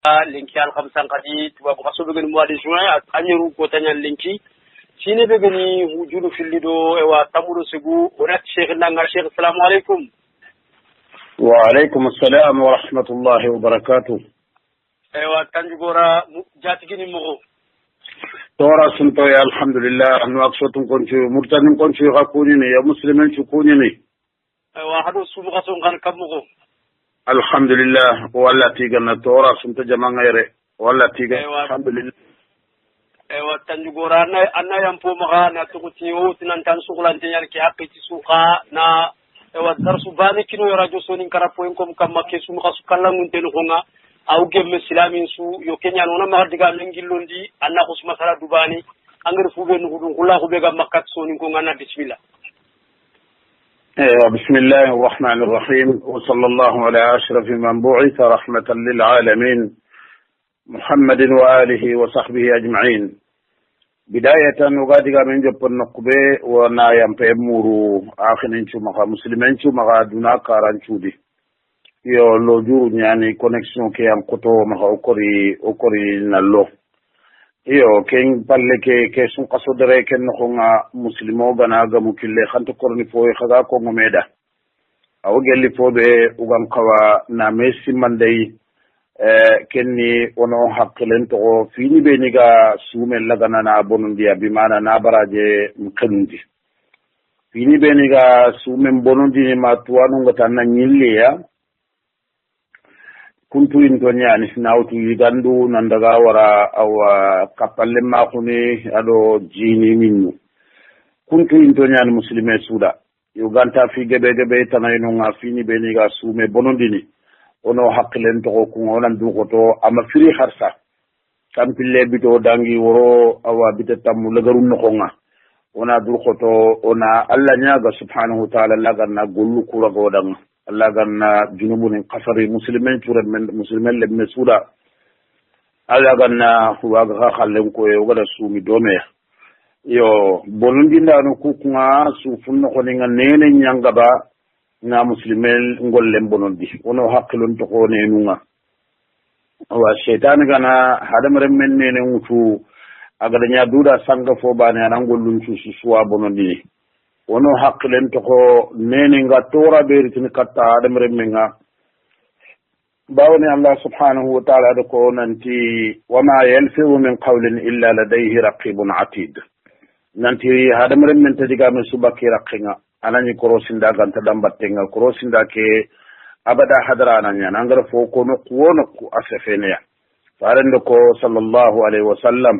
linki al khamsan qadi tuba ko so begen mois de juin anyeru ko tanyal linki sine begeni hujulu fillido e wa tamudo segu onat cheikh nanga cheikh assalamu alaykum wa alaykum assalam wa rahmatullahi wa barakatuh e wa tanjugora jatigini mo tora sunto ya alhamdulillah anu aksotun konchu murtanin konchu hakuni ne ya muslimin chukuni ne e wa hadu sumu kason kan kamugo alhamdulillah walla tiganna tora sunta jamanga yere walla tiga alhamdulillah ewa tanjugora anna yampo maga na tukuti o tinan tan sukulan tinyal ki hakki suqa na ewa darsu bani kino radio sonin karapo en kom kam makke sum khasu kallangun ten honga aw gemme islamin su yo kenya nona ma diga lengilondi anna khusma sala dubani angir fube nu hudun kula khube ga makkat sonin ko ngana bismillah بسم الله الرحمن الرحيم وصلى الله على أشرف من بعث رحمة للعالمين محمد وآله وصحبه أجمعين بداية نغادق من جب النقبة ونايم بأمورو آخر انشو مغا مسلمين شو مغا دونا كاران شودي يو لوجور يعني كونكسيون كي أنقطو مغا أكوري نالو iyo ken palle ke sun kaso dere ken no nga muslimo gana ga mukille khanto korni fo khaga ko ngomeda aw gelli fo be ugan kawa na messi mandai kenni ono hakkilen to fini be ni ga sumen lagana na bonundi abi mana na baraje mkandi fini be ni ga sumen bonundi ma tuwanu ngata na nyilleya kuntu intonya ni nautu yigandu nandaga wara awa kapalle makuni ado jini minnu kuntu intonya ni muslime suda yuganta fi gebe tanayno nga fini beni ga sume bonondini ono haklen to ko onan du ko to ama firi harsa kampille bito dangi woro awa bitatam lagarun no nga ona du ko to ona alla nyaaga subhanahu wa ta'ala lagarna gollu kura godanga Allah ganna junubun qasari muslimin turan men muslimin le mesuda Allah ganna huwaga khallen ko e wala sumi dome yo bonundi ndano kukunga su funno ko ninga nene nyanga ba na muslimin ngolle bonundi wono hakkilon to ko nenunga wa shaytan gana hadamare men nene mutu aga nya duda sanga fo bane an ngollun su suwa bonundi wono hakkilen to ko nene nga tora beritin katta adam remmenga bawni Allah subhanahu wa ta'ala da ko nanti wama yalfizu min qawlin illa ladayhi raqibun atid nanti adam remmen ta diga men subaki raqinga anani korosinda ganta dambattenga korosinda ke abada hadrana nya nangara fo ko no wono ku asafene farendo ko sallallahu alaihi wasallam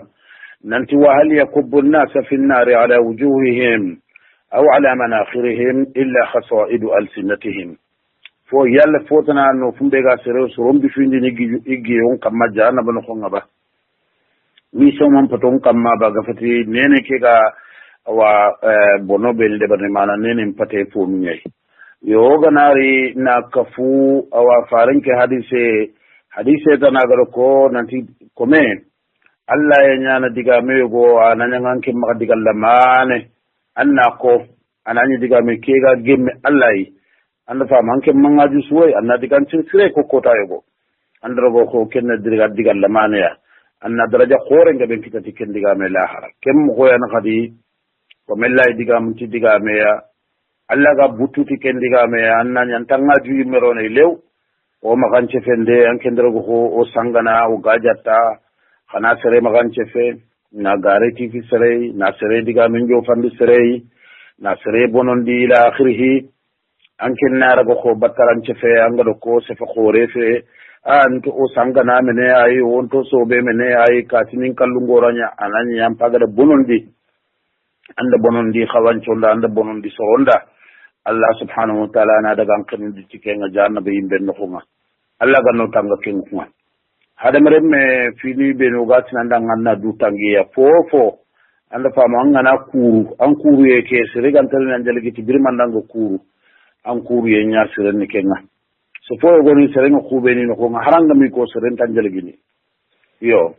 nanti wa hal yakubbu an-nas fi an-nar ala wujuhihim أو على مناخرهم إلا خصائد ألسنتهم فو يلا فوتنا أنه فنبغا سرهم بفين نيجيون كما جانا بنخون با ميسو من فتون كما باغا فتي نيني كيغا و بونو بيل دبرنمانا نيني فتي فو منيي يوغا ناري ناكفو أو فارنك حديثي تناغركو نانتي كومين الله ينانا ديغا ميغو أنا كم ديغا لماني anna ko anani diga me kega gemme allahi anda fa manke mangaji suwai anna diga sire ko kota yego androgo ko kenna diga lamane ya anna daraja khore ngabe kitati ken diga me lahara kem ko yana khadi ko mellai diga mun ti diga me ya alla ga bututi ken diga me ya anna nyantanga ju merone lew o maganche fende an kendrogo ko o sangana o gajata khana sere maganche fe na gare tifi sere na sere diga men jo fandi sere na sere bonondi ila akhirih anken nara go bataran cefe angado ko se fa khore fe an to o sangana mene ay on to so be mene ay katinin kallungoranya anani yam pagada bonondi anda bonondi khawanchonda anda bonondi soronda Allah subhanahu wa ta'ala na daga anken di tikenga janna be yimbe no khuma Allah ganno tanga ken khuma hadamaren me fini be no gati nan dan anna du tangiya fofo anda fama ngana kuru an kuru yake sire gantal nan jalgiti birman dan go kuru an kuru ye nya sire ni kenga so fo go ni sire no kube ni no ko haranga mi ko sire tan jalgini yo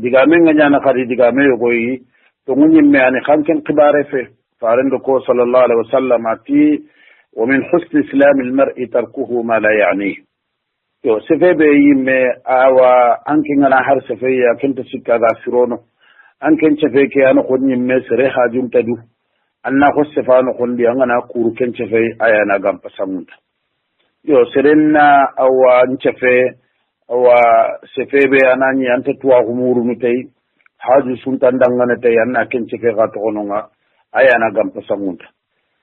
diga men nga na khadi diga me go yi to ngunyim me ani khanken qibare fe farendo ko sallallahu alaihi wasallam ati wa min husn islam al mar'i tarkuhu ma la ya'ni yo sefebe yimme awa anke ngana har sefe ya kenta sikka ga sirono anken cefe ke an ko nyimme sere hajum tadu anna ko sefano kondi angana kuru ken cefe ayana gam pasamunta yo serenna awa ncefe awa sefebe anani anta tuwa humuru nutay haju sunta ndangana tay anna ken cefe ga to ononga ayana gam pasamunta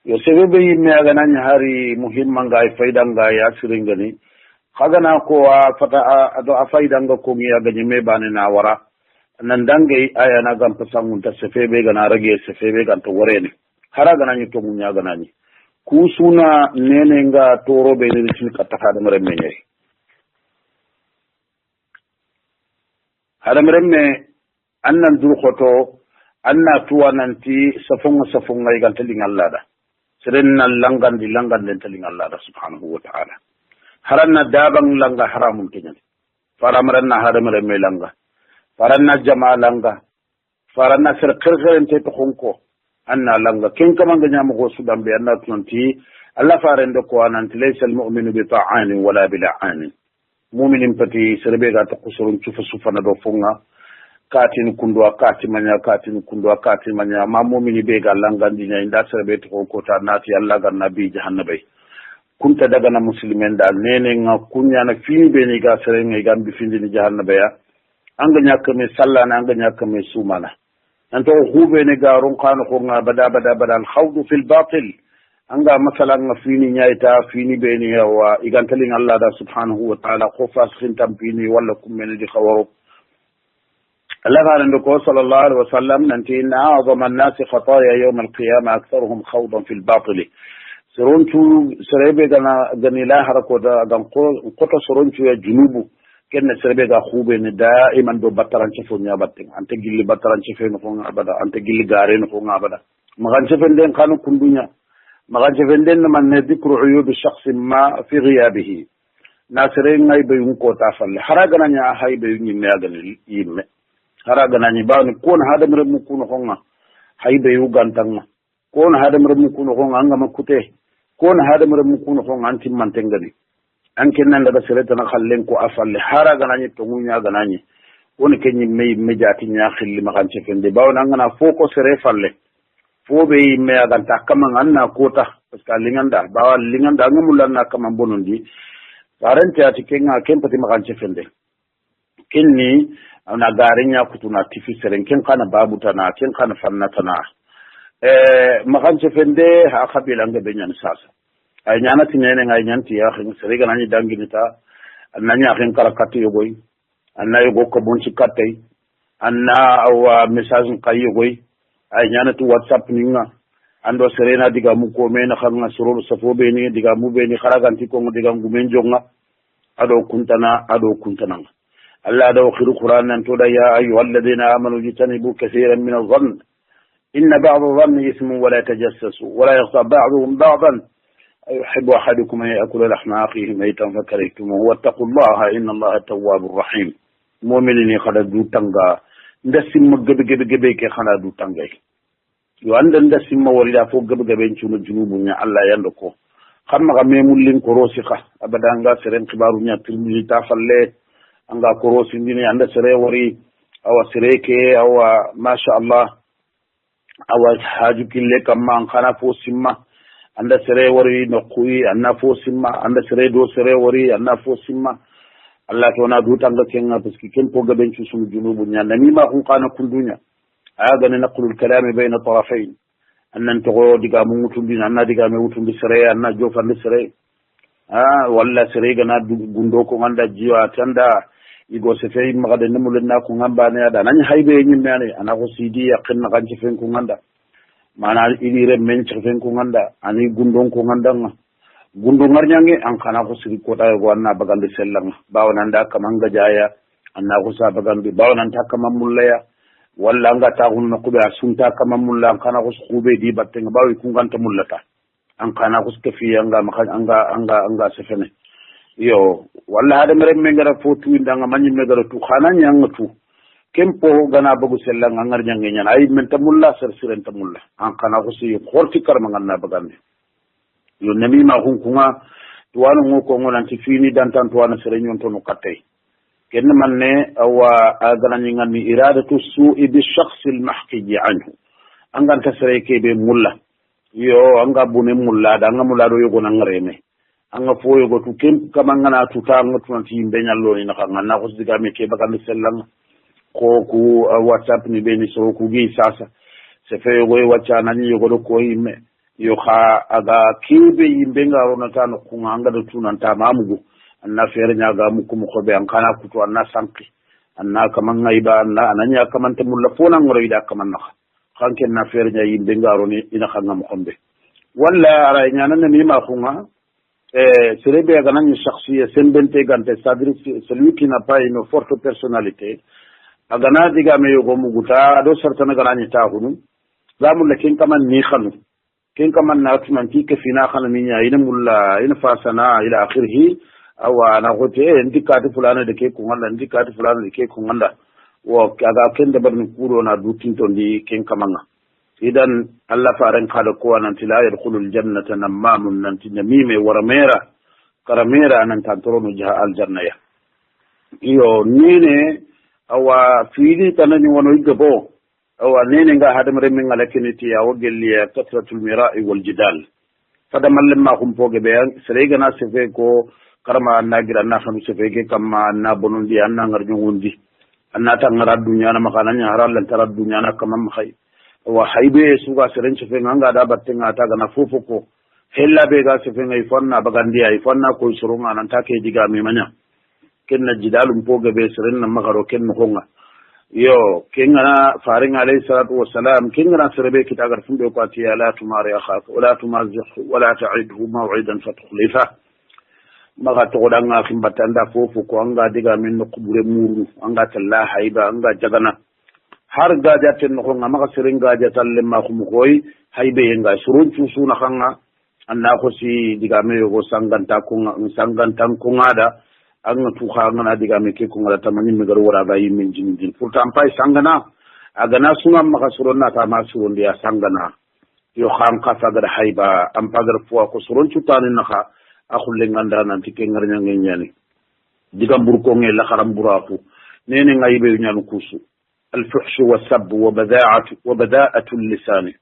yo sefebe yimme agana hari muhimmanga ay faydanga ya siringani kagana ko fata ado afaidanga ko mi aga nyime bane na wara nan dangai aya na gam pasangun ta sefebe gana rage sefebe gan to warene hara gana ni to munya gana ni ku suna nene nga toro be ni tin kataka da mare menye hada mare me annan dur khoto anna tuwa nanti safunga ay gan telin Allah da sirenna langan den telin Allah da subhanahu wa ta'ala haranna dabang langa haramun kinyan faramaranna haramare me langa faranna jama langa faranna sir kirkiren te to honko anna langa ken kama nganya mo sudan be anna tunti alla farende ko ananti laysa almu'minu bi ta'ani wala bi la'ani mu'minin pati serbe ga to kusurun cufa sufana do funga katin kundwa kati manya ma mu'mini be ga langa dinya inda serbe to ko ta nati alla ga nabi jahannabai kunta daga na muslimen da nene nga kunya na fini be ni ga sere ngai gambi findi ni jahannaba ya anga nyaka me salla na anga nyaka me sumana anto hube ne ga ron kan ko nga bada al khawd fil batil anga masala nga fini nyaita fini be ni wa igantalin Allah da subhanahu wa ta'ala ko fasin tampini wala kummen di khawaro Allah ga ko sallallahu alaihi wasallam nanti inna a'zama an-nasi khataya yawm al-qiyamah aktharuhum khawdan fil batil soroncu serebe gani lahara ko da gan koto soroncu ya junubu kenne serebe ga khube ne daiman do battaran ci fo nya batte ante gilli battaran ci fe no ko abada ante gilli gare no ko abada magan ci fenden kanu kundunya magan ci fenden man ne dikru uyub shakhs ma fi ghiyabihi nasere ngay be un ko ta falle haraga nanya hay be ni me agali yimme haraga nanya bawni kon hadam re mu kuno honga hay be u gantanga kon hadam re mu kuno honga anga makute kon hadam re mu kuno honga antim mantengani anke nan daga sereta na khallen ko afalle haraga nanya to munya ga nanya woni kenyi me jati nya khilli magan ci fende bawna ngana foko sere falle fo be me aga takama nganna kota parce que linganda bawa linganda ngamulanna kama bonondi parente ati kenga kempati magan ci fende kenni ana garinya kutuna tifi seren ken kana babuta na ken kana fannata na magan ci fende ha khabila nga benyan sasa ay nyana tinene ngay nyanti ya khing serega nani danginita annanya khen karakati yogoy anna yogo ko bonci kattay anna awa message kay yogoy ay nyana tu whatsapp ninga ando serena diga mu ko mena khanga surul safo be ni diga mu be ni kharaganti ko diga ngumen jonga ado kuntana Allah do khiru qur'an nan to da ya ayyuhalladhina amanu jitanibu kaseeran min adh-dhann inna ba'd adh-dhanni ismun wa la tajassasu wa la yaghtab ba'duhum ba'dan أيحب أحدكم أن يأكل لحم أخيه ميتا فكرهتموه واتقوا الله إن الله التواب الرحيم مؤمنين خلدوا تنغا ندسم غبي كي خلدوا تنغا yo anda ndasima warida fo gabe cuno junubu nya Allah yando ko xamma ga memulin ko rosi kha abada nga seren khibaru nya tirmi ta falle anga ko rosi ndini anda sere wari awa sereke awa masha Allah awa haju kille kamma an khana fo simma anda sere wari no kuyi anna fo simma anda sere do sere wari anna fo simma Allah to na duta nga kenga parce que ken po gabe ci sunu junubu nya nami ma kun kana kundunya هذا نقل الكلام بين الطرفين أن أنت دقا موتون أن دقا موتون بسرية أن جوفا بسرية ولا سرية أنا بندوكو عند جيوات عند يقول سفيه مغاد نمو لنا كون باني هذا ناني هايبه ينمي أنا سيدي يقين نغان شفين كون عند ما أنا إلي رمين شفين كون عند أنا بندون كون عند بندون مرنياني أنك أنا سيدي كوتا يقوانا بغان بسلام باون عند كمان جايا أنا سا بغان باون عند كمان موليا walla anga taxun na kube a sunta kama mulla an kana xus kube di battenga bawi kunganta mullata an kana xus kefi anga sefene yo walla hada mere mengara fo tuinda anga manyi megara tu xana nyanga tu kempo gana bagu sellanga ngar nyange nyana ay menta mulla ser sirenta mulla an kana xus yo xorti karma nganna bagande yo nami ma kunga tuwana ngo ko ngonanti fini dantan tuwana sere nyonto no kattay kenn man ne awa agana ngani iradatu su'i bi shakhs al mahkiji anhu anganta sere kebe mulla yo anga bune mulla da anga mulla do yogo nangreme anga fo yogo tu kem kamangana tuta anga tunanti yimbe nyallo ni nakanga na ko diga me ke bakam sellang ko ku whatsapp ni beni so ku gi sasa se fe yogo wacha nani yogo do ko yimme yo kha aga kebe yimbe ngaro na tano ku anga do tunanta mamugo anna fere nyaga mu ko be an kana kutu anna sanki anna kamanga iba anna ananya kamante mulla fona ngoro ida kamanna khanken na fere nya yimbe ngaro ni ina khanga mo kombe walla ara nyana ni ma khunga c'est bien que nous cherchions sembente gante, c'est-à-dire celui qui n'a pas une forte personnalité. Agana diga me yogo muguta do certaine ganani ta hunu zamu lakin kaman ni khanu ken kaman na tumanti ke fina khanu minya ina mulla ina fasana ila akhirih aw ana gote indikati fulana de ke kunganda indikati fulana de ke kunganda wo kaga ken de barni kuro na dutinto ndi ken kamanga idan Allah faran kada ko nan tila yadkhulul jannata namamun nan tinamime waramera karamera nan tantoro jaha aljanna ya iyo nene awa fiidi tanani wono igabo awa nene nga hadam remme ngala keniti ya wogelli kasratul mira'i wal jidal fada mallem ma kum poge be serega na sefe ko karama nagira na xanu sefe ke kamma na bonondi anna ngar nyondi anna ta ngara dunya na makana nya haral lan tara dunya na kamam khay wa haybe suga seren sefe nga da batte nga ta gana fofo ko hella be ga sefe ngai fonna bagandi ay fonna ko surunga nan ta ke diga mi manya kenna jidalum poga be seren na magaro kenno honga yo kenna faring alayhi salatu wassalam kenna serbe kitagar fumbe ko atiya la tumari akhak wala tumazih wala ta'idhu maw'idan fatukhlifa maga to danga kimbatanda fofu ko anga diga min no kubure muru anga talla hayba anga jagana har gaja ten no honga maga seren gaja talle ma khum koy haybe nga surun susuna khanga anna ko si diga me go sanganta ko ngada anga tuha ngana diga me ke ko ngala tamani me gar wara bayi min jinin pourtant pay sangana agana sunga maka suronna ta ma surondi ya sangana yo kham ka sagar hayba am pagar fo ko suron tutani naka akhulle nganda nan tike ngarnya ngeni diga burko nge la kharam burafu nene ngaybe nyanu kusu al fuhsh wa sab wa bada'atu al-lisan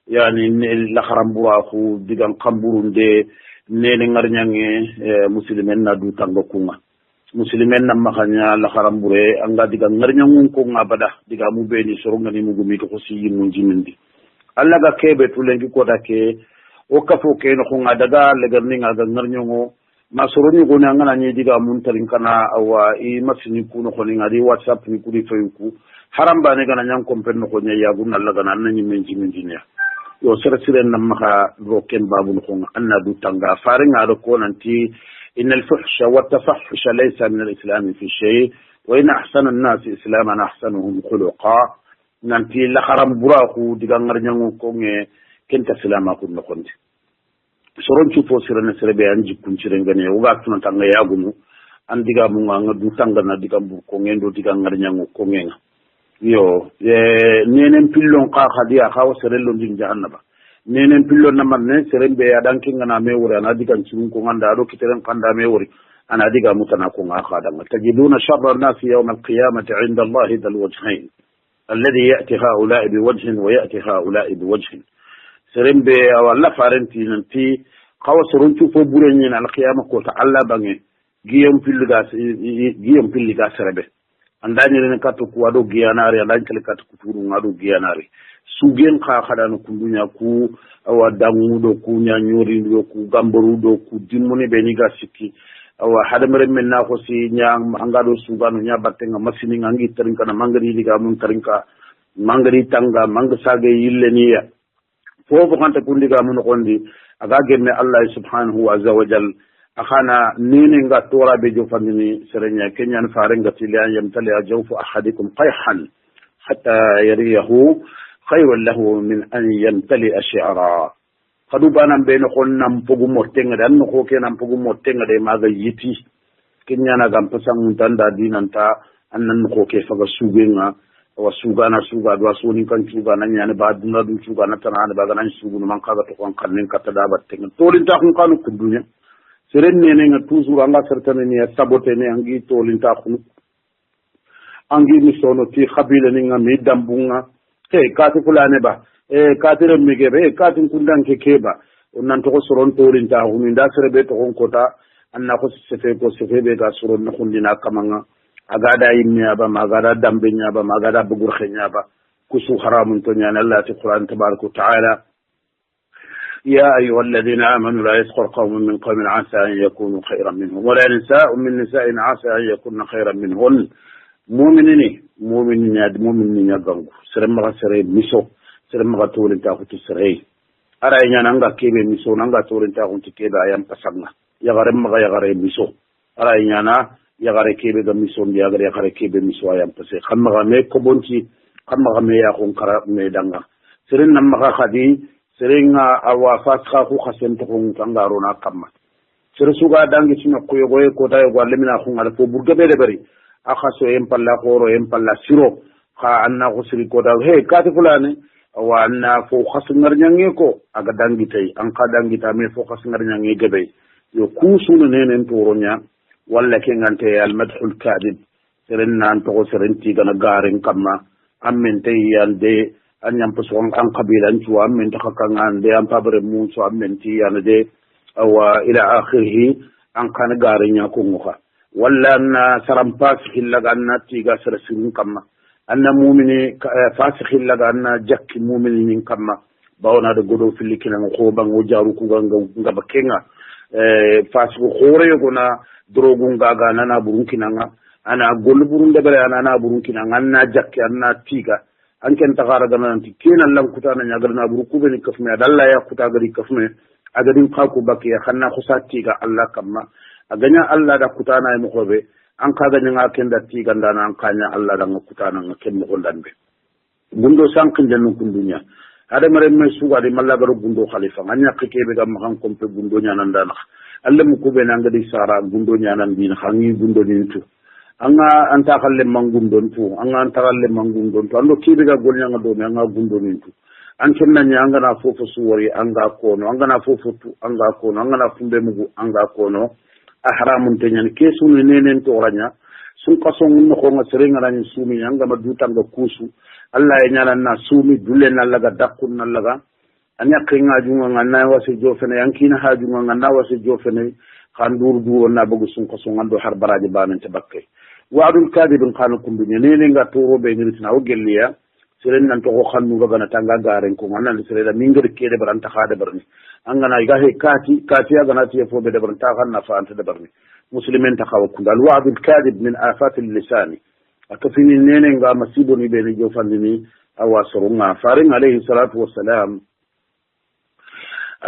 yani la kharam burafu diga kamburunde nene ngarnya nge muslimen na du tango kunga muslimen na makanya la kharambure anga diga ngarnya ngun ko ngabada diga mu beni soronga ni mu gumi ko si yimun jimindi alla ga kebe tulengi ko dake o kafo ke no nga daga le garni nga ga ngarnya ngo ma soroni ko na ngana ni diga mun tarin kana awa i masini ku no ko ni ngari whatsapp ni ku di fayuku haramba ne gana nyang kompen no ko nya ya gun alla ga nan ni men jimindi ne yo sere siren nam maka ro ken babu no ko anna du tanga fare nga do ko nanti إن الفحش والتفحش ليس من الإسلام في شيء وإن أحسن الناس إسلاما أحسنهم خلقا ننتي لخرم براخو ديغان غرنيانو كونغي كنت سلاما كون نكونت سورون تشوفو سيرن سربي انجي كونتيرن غني وغا تون تانغا ياغومو ان ديغا مو nga du tangana diga bu ko ngendo diga ngarnyango ko ngenga yo nenen pillon ka khadiya khaw serello ndin jahannaba nenen pillo namanne serembe adan kinga na me wuri ana diga ciun ko nganda do kiteren kanda me wuri ana diga mutana ko nga khada tajiduna sharra an-nas yawm al-qiyamati 'inda Allah dal wajhayn alladhi ya'ti ha'ula'i biwajhin wa ya'ti ha'ula'i biwajhin serembe wala farenti nanti qawsurun tu fo burenyi na al-qiyamah ko ta Allah bange giyam pilli ga serebe andani ren katu ko ado giyanari andani kale katu kuturu ngado giyanari sugen kha khadano kundunya ku awa dangudo ku nyanyori do ku gamboru do ku dimone be ni gasiki awa hadamere men na ko si nyang angado sugano nya battenga masini ngangi terinka na mangari diga mun terinka mangari tanga mangasage yilleniya fofo kanta kundiga mun kondi aga gemme Allah subhanahu wa ta'ala akhana nini nga tora be jo fandini serenya kenyan farenga tilian yamtali ajawfu ahadikum qayhan hatta yariyahu khayrun lahu min an yamtali ash'ara kadu banam be no khonnam pogu motenga dan no ko kenam pogu motenga de maga yiti kenyana gam pasang tanda dinanta annan ko ke faga sugenga wa sugana suga do soni kan suga nan yana ba dunna du suga na tanana ba ganan sugu man kaga to kon kanin katta da batte to lin ta kun kanu kudunya seren nene nga toujours anga certaine ni sabote ne angi tolinta khunu angi misono ti khabila ni nga mi dambunga kati fulane ba kati remige be kati kundan ke keba onan to soron tolinta khunu nda serebe to kota anna ko sefe be ga soron na khundina kamanga agada yimnya ba magada dambenya ba magada bugur khenya ba kusu haramun to nyana Allah ta Qur'an tabaraka ta'ala يا أيها الذين آمنوا لا يسخر قوم من قوم عسى أن يكونوا خيرا منهم ولا نساء من نساء عسى أن يكون خيرا منهن مؤمنين يدغنغ سرمغا سري ميسو سرمغا تولن تاخو تسري أرأينا نانغا كيبي ميسو نانغا تولن تاخو تكيبا أيام قصرنا يغري ميسو أرأينا يغري كيبي ميسو يغري كيبي ميسو أيام قصري خمغا مي كبونتي خمغا مي يخون كرا ميدانغا سرين نمغا خدي seringa awa fasqa ku khasen to ngaro na kamma sere suga dangi sino ko yogoy ko tayo go lemina ko ngala fo burga be bari akhaso em palla khoro em palla siro kha anna ko siri ko dal he kati fulane wa anna fo khas ngar nyange ko aga dangi tay an ka dangi ta me fo khas ngar nyange gebe yo kusunu nenen toronya walla ke ngante al madhul kadib seren nan to seren ti gana garen kamma ammen tay yande anyam paso an qabilan tu ammen takakangan de am pabre mun so ammen ti yana de awa ila akhirih an kan garenya ko ngoka walla na saram fasikh laga na ti ga sarasin kamma anna mu'mini fasikh laga na jakki mu'minin kamma bawna de godo filikina ko bango jaru ku nga bakenga fasikh khore ko na drogu ngaga na burunkinanga ana gol burunde bare ana burunkinanga na jakki anna tiga anken tagara gana nanti kenan lan kutana nyagar na buru kubeni kafme adalla ya kuta gari kafme agadin qaku bakiya khanna khusati ga Allah kamma aganya Allah da kutana ay mukobe an ka ganya ngaken da tiga ndana an kanya Allah da kutana ngaken mo gondambe bundo sankin den kun dunya ada mare me suga de malla garo bundo khalifa anya kekebe ga makan kompe bundo nyana ndana Allah mu kube na ngadi sara bundo nyana ndina khangi bundo nintu anga anta kalle mangundon tu anga anta kalle mangundon tu ando kibe ga golnya nga do me anga gundon tu an kenna nya anga na fofo suwori anga kono anga na fofo tu anga kono anga na fumbe mugu anga kono ahramun tenyan kesu nenen to ranya sun kasong no ko nga serenga ranya sumi anga ma dutanga kusu Allah ya nyala na sumi dulle na laga dakun na laga anya kinga junga nga na wasi jofene yankina ha junga nga na wasi jofene khandur du na bugu sun kasong ando har baraji banen te bakke wa'adul kadibin khanukum bi nene nga toro be nirtina o gelliya seren nan to ko khannu ga na tanga garen ko nan seren min ngir kede baranta khade barni angana ga he kati aga na tiye fo be de baranta khanna fa anta de barni muslimin ta khawa kundal wa'adul kadib min afat al-lisan akafini nene nga masibo ni be ni jofandini awasurunga farin alayhi salatu wassalam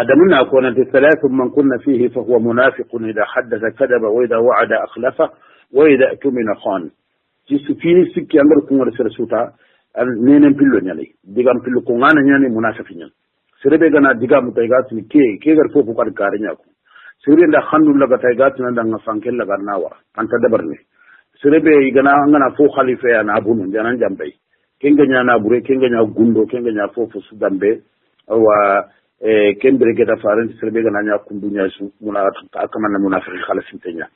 أدمنا كونت ثلاث من كنا فيه فهو منافق إذا حدث كذب وإذا وعد أخلفه وإذا أتمن خان جسفيني سكي أمر كونغ رسولتا نينم بيلو نيالي ديغام بيلو كونغانا نياني منافقين سربي غنا ديغام تايغاتني كي غير فوفو كار كارنياكو سربي ندا خاندو لغا تايغاتنا ندا فانكل لغا ناوا أنت دبرني سربي غنا غنا فو خليفة أنا أبونو جانا جامبي كينغا نيانا بوري كينغا نيا غوندو كينغا نيا فوفو سودامبي أو kembere geta faran serbe gana nya kundunya su muna akamana munafiqi khalafintenya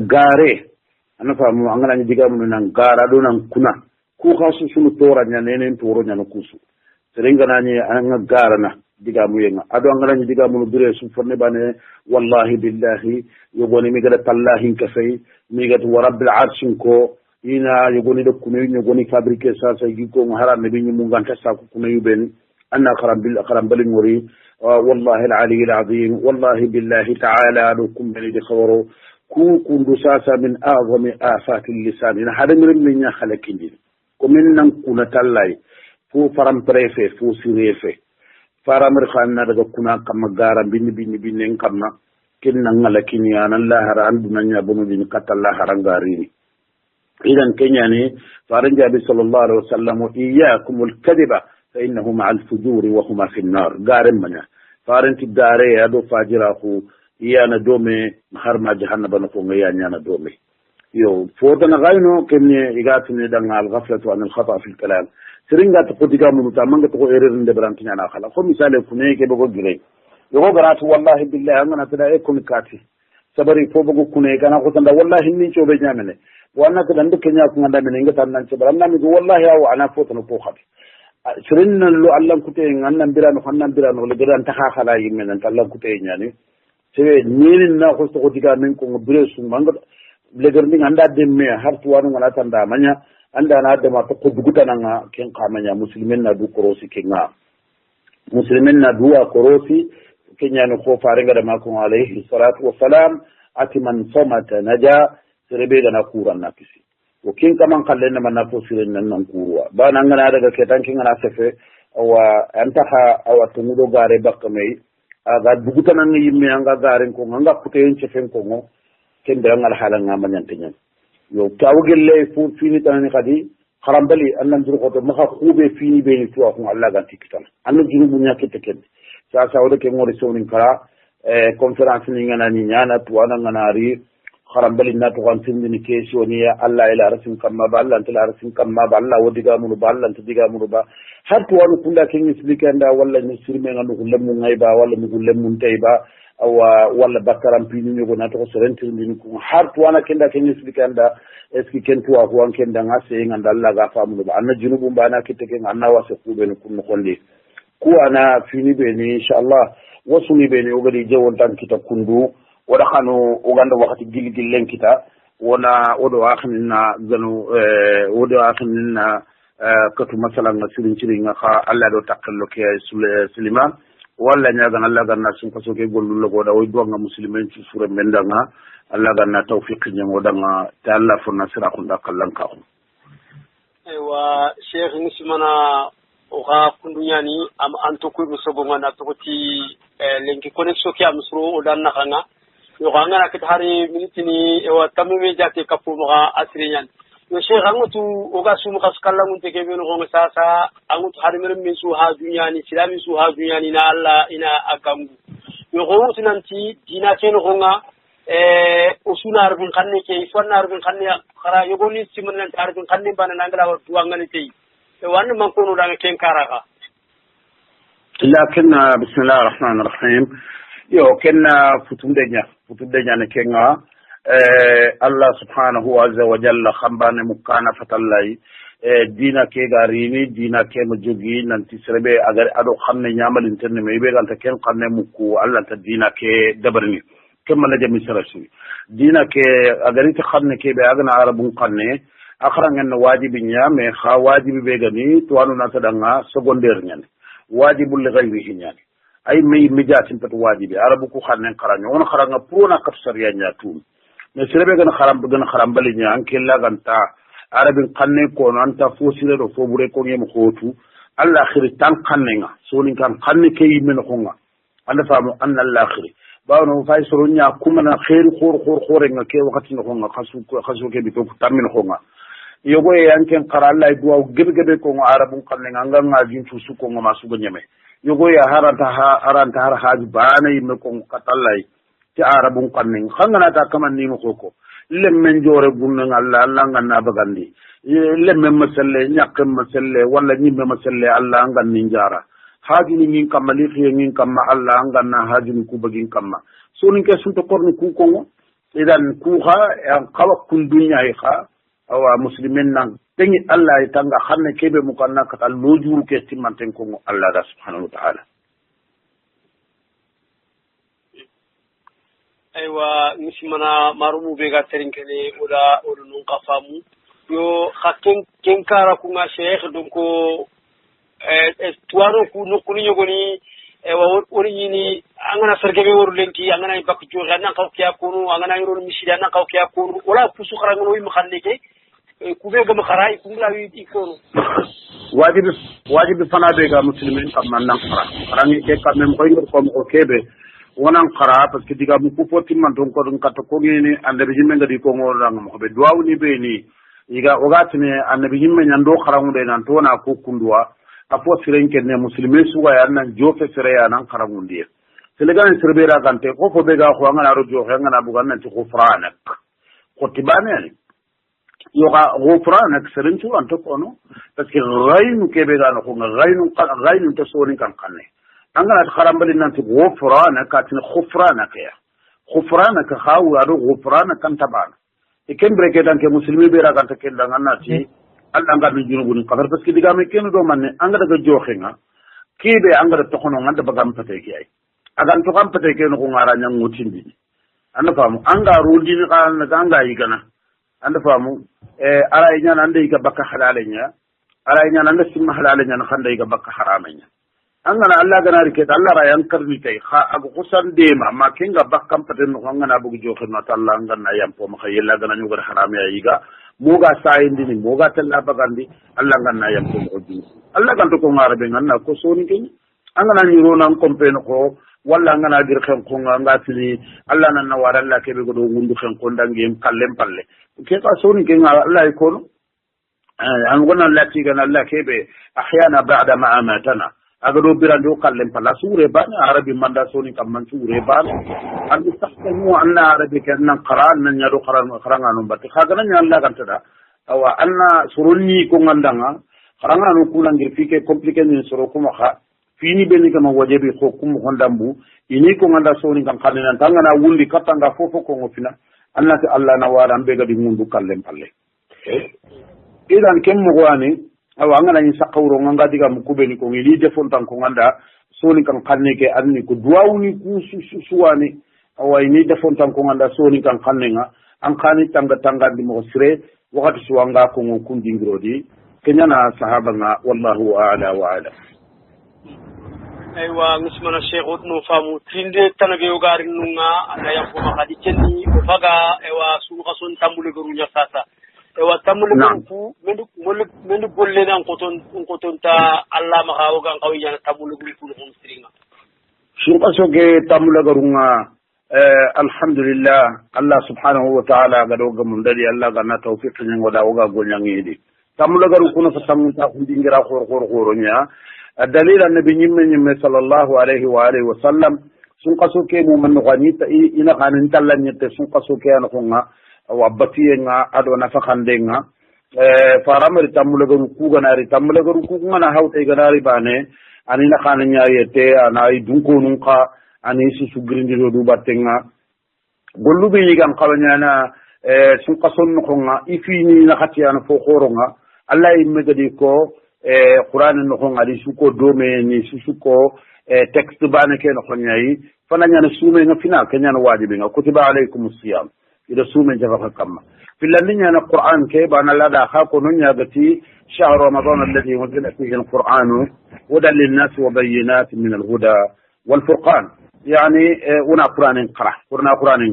gare ana famu angana ni diga mun nan gara do nan kuna ku khasu sunu tora nya nenen toro nya no kusu serenga nani anga gara na diga mu yenga ado angana ni diga mun dure su fonne bane wallahi billahi yogoni mi gada tallahi kafai mi gada wa rabbil arshin ko ina yogoni do kunu yogoni fabriquer sa sa giko haram ne bi mu nganta sa ku kunu yuben أنا أقرب بالموري والله العلي العظيم والله بالله تعالى لكم بني خبروا كون دساسة من أعظم آفات اللسان إن هذا من يخلق دين كمن نكون تلاي فو فرام بريفه فو سيريفه فرام رخاننا دعو كنا كم غارا بين كما كنا نغلقني أن الله رأندنا نبون بين كت الله رانغاريني إذا كنياني فارنجابي صلى الله عليه وسلم إياكم الكذبة فإنه مع الفجور وهما في النار قارن منا فارنت الداري هذا فاجراكو يانا دومي محرم جهنم بنقوم يانا دومي يو فوتنا غاينو كني إيغاتني دعنا الغفلة عن الخطأ في الكلام سرينغا تقول تجامل تامن تقول إيرين دبرانتني أنا خلا خو مثال كوني كبقول جري yogo ganatu wallahi billahi angana tada e konikati sabari fo bogo kune kana ko tanda wallahi ni cobe nyamene wanna tada ndo kenya ko nganda mene ngata nan ce baram nami wallahi aw ana foto no ko khati sirinna lo allah kute ngannan birano hannan birano le gadan ta khala yimme nan allah kute nyani se ninin na ko to diga men ko bure su manga le garni anda demme har tuwanu ngana tanda manya anda na da ma to ko duguta nan ken kamanya muslimin na du korosi kenga muslimin na duwa korosi kenya no ko faringa da makon alaihi salatu wassalam atiman samata naja serebe da na kuran na kisi o kin kaman kallen na manna fo sirin nan kuruwa ba nan ngana daga ketan kin ngana sefe wa antaha awa tumudo gare bakka mai aga duguta nan yimme anga garen ko anga kuteyen cefen ko ngo ken da ngal halan ngama nyantinyan yo tawgelle fu fini tan kadi kharambali annan juru ko to maka khube fini be ni tuwa ko Allah gan tikital annan juru bunya kete ken sa wala ke ngori sownin kara conférence ni ngana ni nyana tuwana ngana ri kharambali na to kan tindini kesio ni Allah ila rasin kamma ba Allah antala rasin kamma ba Allah wodiga munu ba Allah diga munu ba har to wala kunda ken islikanda wala ni sirme nganu lemu ngayba wala mi lemu tayba wala bakaram pini nyugo na to sorenti ni ko har to wana kenda ken islikanda eski ken tuwa ko an kenda ngase nganda Allah ga famu ba anna junubu ba na kite ken anna wase kube no kun konde ku ana fini be ni inshallah wasu ni be ni ogadi jewon tan kita kundu wada khano oganda wakati gilgillen kita wona odo akhminna zanu odo akhminna katu masalan na sirin nga kha Allah do takkallo ke Suleiman walla nyaga Allah ganna sun kaso ke gollu logo da way do nga muslimen ci sura mendanga Allah ganna tawfiq nyango danga ta Allah fo nasira ko dakallan ka ko ewa Sheikh Muslimana o ga kundunyani am anto ko so bo ngana to ti lenki connexion ki am suro o dan na khanga yo ganga ka hari minitini ewa tamume jate kapu mo ga asriyan yo Sheikh angutu o ga sumu kaskalla mun te ke beno ko sasa angutu hari mer min su ha dunyani silami su ha dunyani na Allah ina akangu yo go mutunanti dina ken ko nga usuna arbin kanne ke ifonna arbin kanne khara yo goni simun nan arbin kanne bana nangala wa tuangani te وأنا ما نكون ولا كين كارها. لكن بسم الله الرحمن الرحيم يو كنا فتون دنيا نكينا الله سبحانه عز وجل خمبان مكانا فتلاي دينا كي غاريني دينا كي مجوجي ننتي سربي أجر أدو خمن يعمل إنترنت ميبي أنت كين قرن مكو الله أنت دينا كي دبرني كم نجا مسرسي دينا كي أجر إنت خمن كي بأجن عربون قرن akharan en wajibi nya me kha wajibi be gani to anu na tadanga secondaire nyan wajibul li ghayrihi nyan ay mi mijatin pat wajibi arabu ku khanen kharan on kharanga purona kapsariya nya tum me serebe gana kharam bali nya anke la ganta arabin khanne ko non ta fosire do fobure ko ngem khotu alla khiri tan khannenga soni kan khanne ke yimen khonga anda famu anna al akhiri bawno fay soronya kumana khair khor nga ke wakati no khonga khasu ke bi to tamin khonga yogo yanken qara Allah duwa gebe ko arabun kanne nganga ngajin tusu ko ngama sugo nyeme yogo ya haranta har haji bana yimme ko katallai ti arabun kanne khangana ta kaman ni mo koko lemmen jore gunna Allah nganna bagandi lemmen masalle nyakam masalle wala nyimme masalle Allah nganni njara haji ni min kamali khiye min kamma Allah nganna haji ni ku bagin kamma so ni ke sunto korni ku ko idan ku kha qawa kun dunya kha awa muslimin nan tengi Allah tanga xamne kebe mu kan nak tal lojuru ke timanten ko Allah da subhanahu wa ta'ala aywa muslimana marumu be ga terinkele oda nun qafamu yo khaken kenkara ku nga Sheikh donc tuwaro ku no kuni nyogoni ewa woni ni angana sergebe woru lenki angana bakku jo ganna kaw kiya kunu angana yoro misida na kaw kiya kunu wala ku su kharango wi khalleke kube gam kharay ku la wi ikono wajibi fana be ga muslimin amma nan kharangi ke kam mem koy ngor ko kebe wonan khara parce que diga mu ku foti man don ko dum kato ko ngene ande bi jimme ngadi ko ngor rang mo be duwaw ni be ni iga ogatine annabi jimme nyando kharangu de nan to na ko kundwa apo sirenke ne muslimi suwa ya nan jofe sire ya nan karamundiye selegan sirbera gante ko fo be ga ko ngana ro jo ngana bu ganna ci khufranak ko tibane yo ga khufranak sirin tu anto ko no parce que raynu ke be ga no ko raynu to soni kan kanne angana kharambali nanti ghufrana katina khufrana kaya khufrana ka khawu ado ghufrana kan tabana ikembre ke dan ke muslimi be raga ta ken dan annati Allah ngam junubu ni qadar parce que diga me ken do manne anga daga joxenga kibe anga da tokono nganda bagam pate ki ay agan to kam pate ke no ko ngara nyang mutindi anda famu anga rudi ni kan anga yigana anda famu ara nyana ande ga bakka halalenya ara nyana ande simma halalenya no khanda ga bakka haramenya angana Allah gana rike Allah ra yankarni tay kha agu kusan dema ma kinga bakkam paten no ngana bugu joxe no Allah ngana yampo ma khayella gana ñu gar haram ya yiga moga sayindi ni moga tella bagandi Allah ngana yampo mo ju Allah ganto ko ngara be ngana ko soni ken angana ñu rona kompeno ko walla ngana dir xen ko nga tili Allah nan na wara Allah kebe go do ngundu xen ko ndangem kallem palle ke ka soni ken Allah ko no an gona lati gana Allah kebe ahyana ba'da ma amatana agado birando kallem pala sure ban arabi manda soni kam man sure ban al istahsamu anna arabi kan qaran nan yado qaran qarangano batte khaga nan Allah kan tada awa anna suruni ko ngandanga qarangano kulangir fike compliqué ni soro kuma kha fini beni kama wajibi ko kum hondambu ini ko nganda soni kan kanena tangana wundi katanga fofo ko ngofina anna ta Allah na wara be gadi mundu kallem palle idan kemmo wani awa ngana ni sakawro nganga diga mukubeni ko ngi defon tan ko nganda soni kan kanne ke anni ko duawni ku suwani awa ni defon tan ko nganda soni kan kanne nga an kani tanga tanga di mo sire wakati suwanga ko ngundi ngrodi kenyana sahaba nga wallahu a'la wa a'la aywa ngismana sheikh utno famu tinde tanage yogari nunga ala yampo makadi kenni o faga aywa sunu kason tambule gorunya sasa ewa tamule ko mendu golle nan koton ta Allah ma hawo gan kawi yana tamule ko ko stringa shin kaso ke tamule garunga alhamdulillah Allah subhanahu wa ta'ala ga do gamun dali Allah ga na tawfiq nyen wada oga golnyang yidi tamule garu kuno fa tamun ta hundi ngira khor nya dalil annabi nyimme sallallahu alaihi wa alihi wa sallam sun kaso ke mu man gani ta ina kanin tallan nyete sun kaso ke an ko nga wabatiye nga ado nafa khande nga faramari tamule garu ku ganari tamule garu ku ngana hawte ganari bane ani na khana nyaayete anay dunko nunqa ani su grindiro du battenga gollu be yigam khawanyana sun qason ko nga ifini na khatiana fo khoronga Allah imme gadi ko Qur'an no ko ngadi su ko dome ni su ko texte bane ke no khonyayi fananya na sume nga final kenya no wajibi nga kutiba alaykumus siyam إذا سومن جفاف كما في الذين القرآن كيبان لا داخل ننيا بتي شهر رمضان الذي أنزل فيه القرآن هدى للناس وبينات من الهدى والفرقان يعني ونا قرآن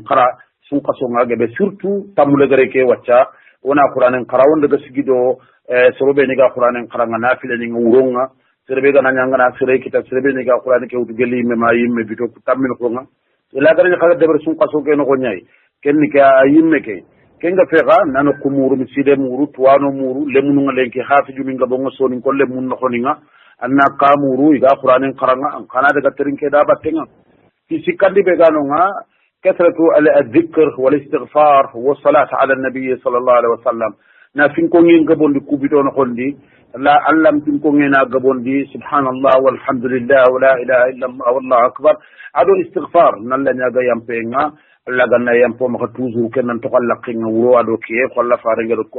قرأ سنقا سنقا جب سورتو تامل غريكي وچا ونا قرآن قرأ وندق سجدو سربي نيجا قرآن قرأ نافلة نيجا ورونغا سربي غنا نيجا سربي كتا سربي نيجا قرآن كي وتجلي ممايم بيتو تامل قرآن لا غير خالد دبر سنقا سنقا نقولني kenni ka yimme ke kenga fega nano kumuru miside muru tuwano muru lemunu ngalenki hafiju minga bongo soni ko lemun no khoninga anna kamuru iga qur'anin qaranga an kana daga terinke da battenga fi sikandi be gano nga kathratu al-dhikr wal istighfar wa salat ala an-nabiy sallallahu alaihi wasallam na fin ko ngin gabondi kubito no khondi la allam tin ko ngena gabondi subhanallah walhamdulillah wa la ilaha illa allah wallahu akbar ado istighfar nan la nyaga yampenga Allah ganna yampo ma toujours kenan to khallaqin wuro ado kiye khalla faringa ko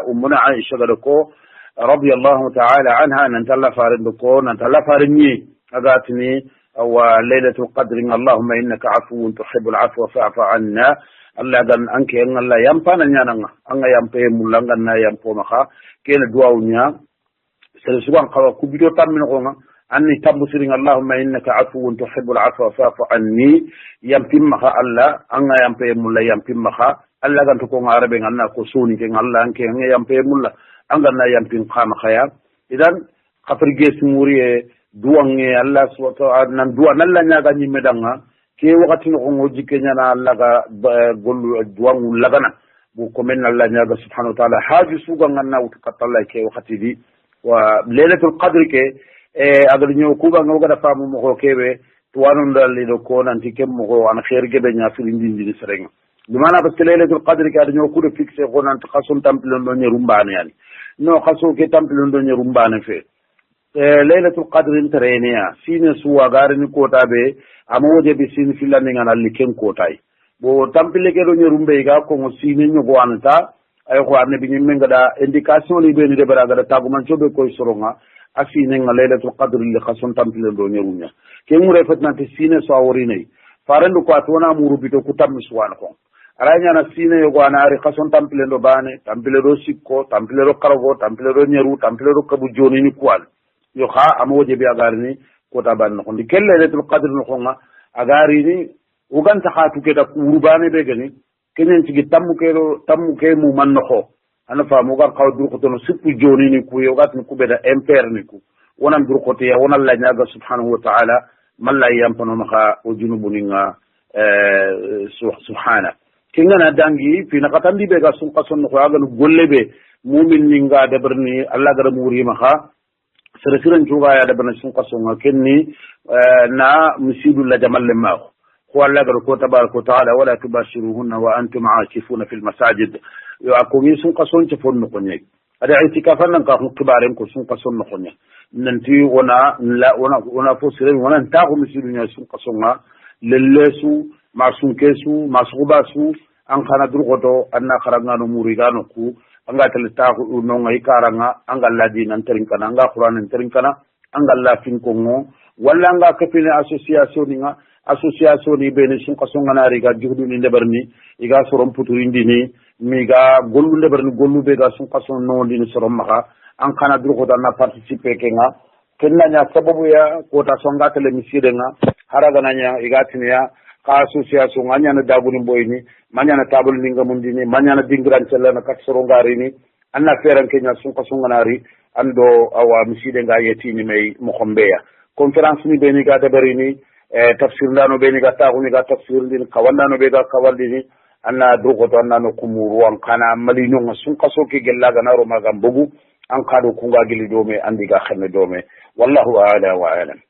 ummuna Aisha gado ko radiyallahu ta'ala anha nan talla faringa ko nan talla farinni agatini wa laylatul qadri allahumma innaka afuwun tuhibbul afwa fa'fu anna Allah gan anke Allah yampa nan nyananga anga yampe mulanga na yampo ma kha kena duawnya sel suban kawa kubido tammin ko nga anni tambusirin allahumma innaka afuwun tuhibbul afwa fa'fu anni yampimma Allah anga yampe mulla yampimma Allah gan to ko ngarabe nganna ko soni ke Allah anke nga yampe mulla anga na yampin khama khaya idan khaprige sumuri duwange Allah subhanahu wa ta'ala nan duwa nalla nyaga nyimme danga ke wakati no ngoji kenya na Allah ga gollu duwangu lagana bu ko men Allah nyaga subhanahu wa ta'ala haji suga nganna wutu katalla ke wakati di wa lailatul qadr ke agar ñew kuba nga wagada famu mo ko kebe to wanon dal lido ko nanti kem mo ko an khair gebe nya fi ndindi serenga dumana parce que laylatul qadr ka dañu ko do fixé ko nan khasum tamplon do ñerum bane yani no khaso ke tamplon do ñerum bane fe laylatul qadr terenia sine suwa garini kota be amoje be sin filani ngana liken kotai bo tampile ke do nyerumbe ga ko sine nyogo anata ay ko arne bi nyimme ngada indication li be ni de baraga da taguman cobe koy soronga asine nga laylatul qadr li khason tampile do nyerunya ke mu refat nanti sine so awrinay farandu ko atona muru bito ku tammi suwan ko aranya na sine yogo anari khason tampile do bane tampile do sikko tampile do karago tampile do nyeru tampile do kabu joni ni kwal yo kha amoje bi agarni ko taban ko ndi kelle laylatul qadr no khonga agarini uganta khatu ke da kurbane be gani kenen ci tammu ke mu man no ana fa mo gar xaw dur ko tono sippu joni ni ku yo gat ni ku be da imper ni ku wonan dur ko te ya wonan la ñaga subhanahu wa ta'ala man la yampano ma o junubu ni nga subhana kingana dangi fi na katandi be ga sun qason ko aga golle be mu'min ni nga dabarni Allah gara muri ma kha sere siran juga ya dabarni sun qason nga kenni na musidu la jamal ma ko Allah gara ko tabaraka ta'ala wala tubashiruhunna wa antum aakifuna fil masajid yo akomi sun qason ci fonno ko ñek ada itikafan nan ka ko kibaren ko sun qason no ko ñek nanti wona fo sere wona ta ko musidu nya sun qason nga lellesu masun kesu masubasu an kana durgoto anna kharanga no murigano ku anga talta ko no ngai karanga anga ladi nan terin kana anga qur'an nan terin kana anga lafin ko ngo walla anga kapine association ni bene sun kasonga na riga juhdu ni ndebarni iga sorom puturindi ni mi ga gollu ndebarni gollu be ga sun kason no ni sorom maka an kana durgoto na participer kenga kenna nya sababu ya ko ta songa tele misire nga haraga nanya iga tinya ka association nganya na dabuni boyni manya na tabul ninga mundini manya na dingran cella na katsoro ngari ni anna feran kenya sun kasunga nari ando awa miside nga yetini may mokhombeya conference ni beni ga dabari ni tafsir ndano beni ga tagu ni ga tafsir din kawanda no be ga kawaldi ni anna dugo to anna no kumuru an kana malino sun kaso ke gella ga naro magam bugu an kado kunga gili dome andi ga xenne dome wallahu a'la wa a'lam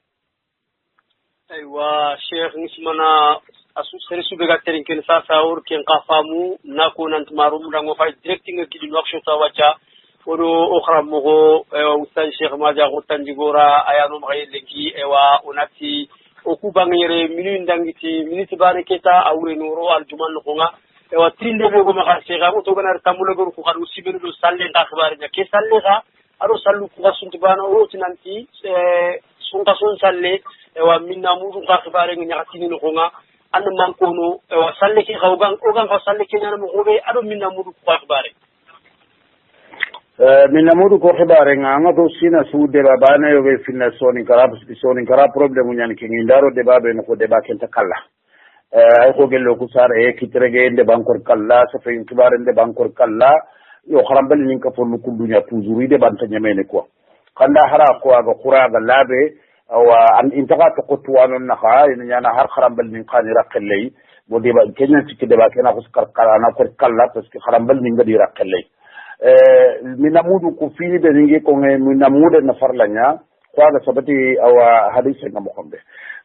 aywa cheikh nismana asu sere sube ga terin ken sa sawur ken qafamu nako nan marum dango fay directing ki di wakso ta wacha odo okhra mogo ustad cheikh maja ko tanjigora ayano magay leki ewa onati oku bangere minu ndangiti minute bare keta awre noro aljuman ko nga ewa trinde go ma cheikh ko to ganar tamula go ko xaru sibelu do salle ta xabar nya ke salle ga aro sallu ko sunti bana o tinanti sunta sun salle ewa minna mudu ka xibare nga ñaxatini no nga and man ko no ewa salle ki xawgan ogan fa salle ki ñana mo xobe ado minna mudu ko xibare minna mudu ko xibare nga to sina su de babana yo be finna soni kara problème ñani ki ngi ndaro de babe no ko de ba ken ta kala ay ko gello ko sar e kitrege de bankor kala sa fe xibare de bankor kala yo xarambal ni ka fonu ku dunya toujours de banta ñamene ko kanda hara ko aga qura ga labe awa an intaka to qotwanu naha yana har kharambal min qani raqallay bo deba kenya ci deba kena ko kala na ko kala parce que kharambal min ngadi raqallay min amudu ko fini be ngi ko ngi min amude na farlanya ko aga sabati awa hadith ngam ko be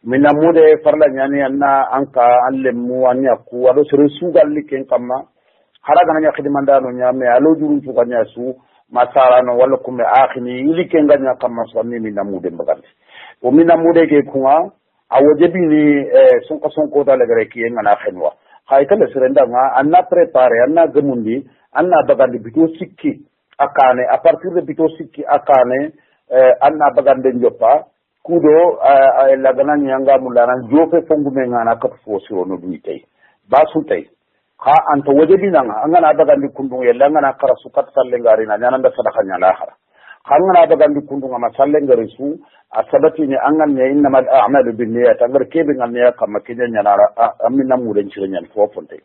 min amude farlanya ni anna anka allemu anya ku wado sere sugal liken kamma haraga nanya khidmandano nyame alo juru fu kanya su masarano wala kume akhini ili kenganya kamma sami min amude mbagandi o min amude ke kunga awojebi ni sonko da lagare ki ngana khenwa khaykala serenda nga anna prepare anna gamundi anna bagandi bito sikki akane a partir de bito sikki akane anna bagande njopa kudo lagana nyanga mulana jofe fongume ngana kat fosiro no duitay basu tay ha anta wajebi nga ngana bagandi kundu yella ngana karasu kat salle ngari na nyana nda sadaka nyala khara khangana bagandi kundu ngama salle ngari su asabati ni angan ne innamal a'malu binniyat angar kebe ngal ne kam kinya nyana amina mulen chirenyan fofonte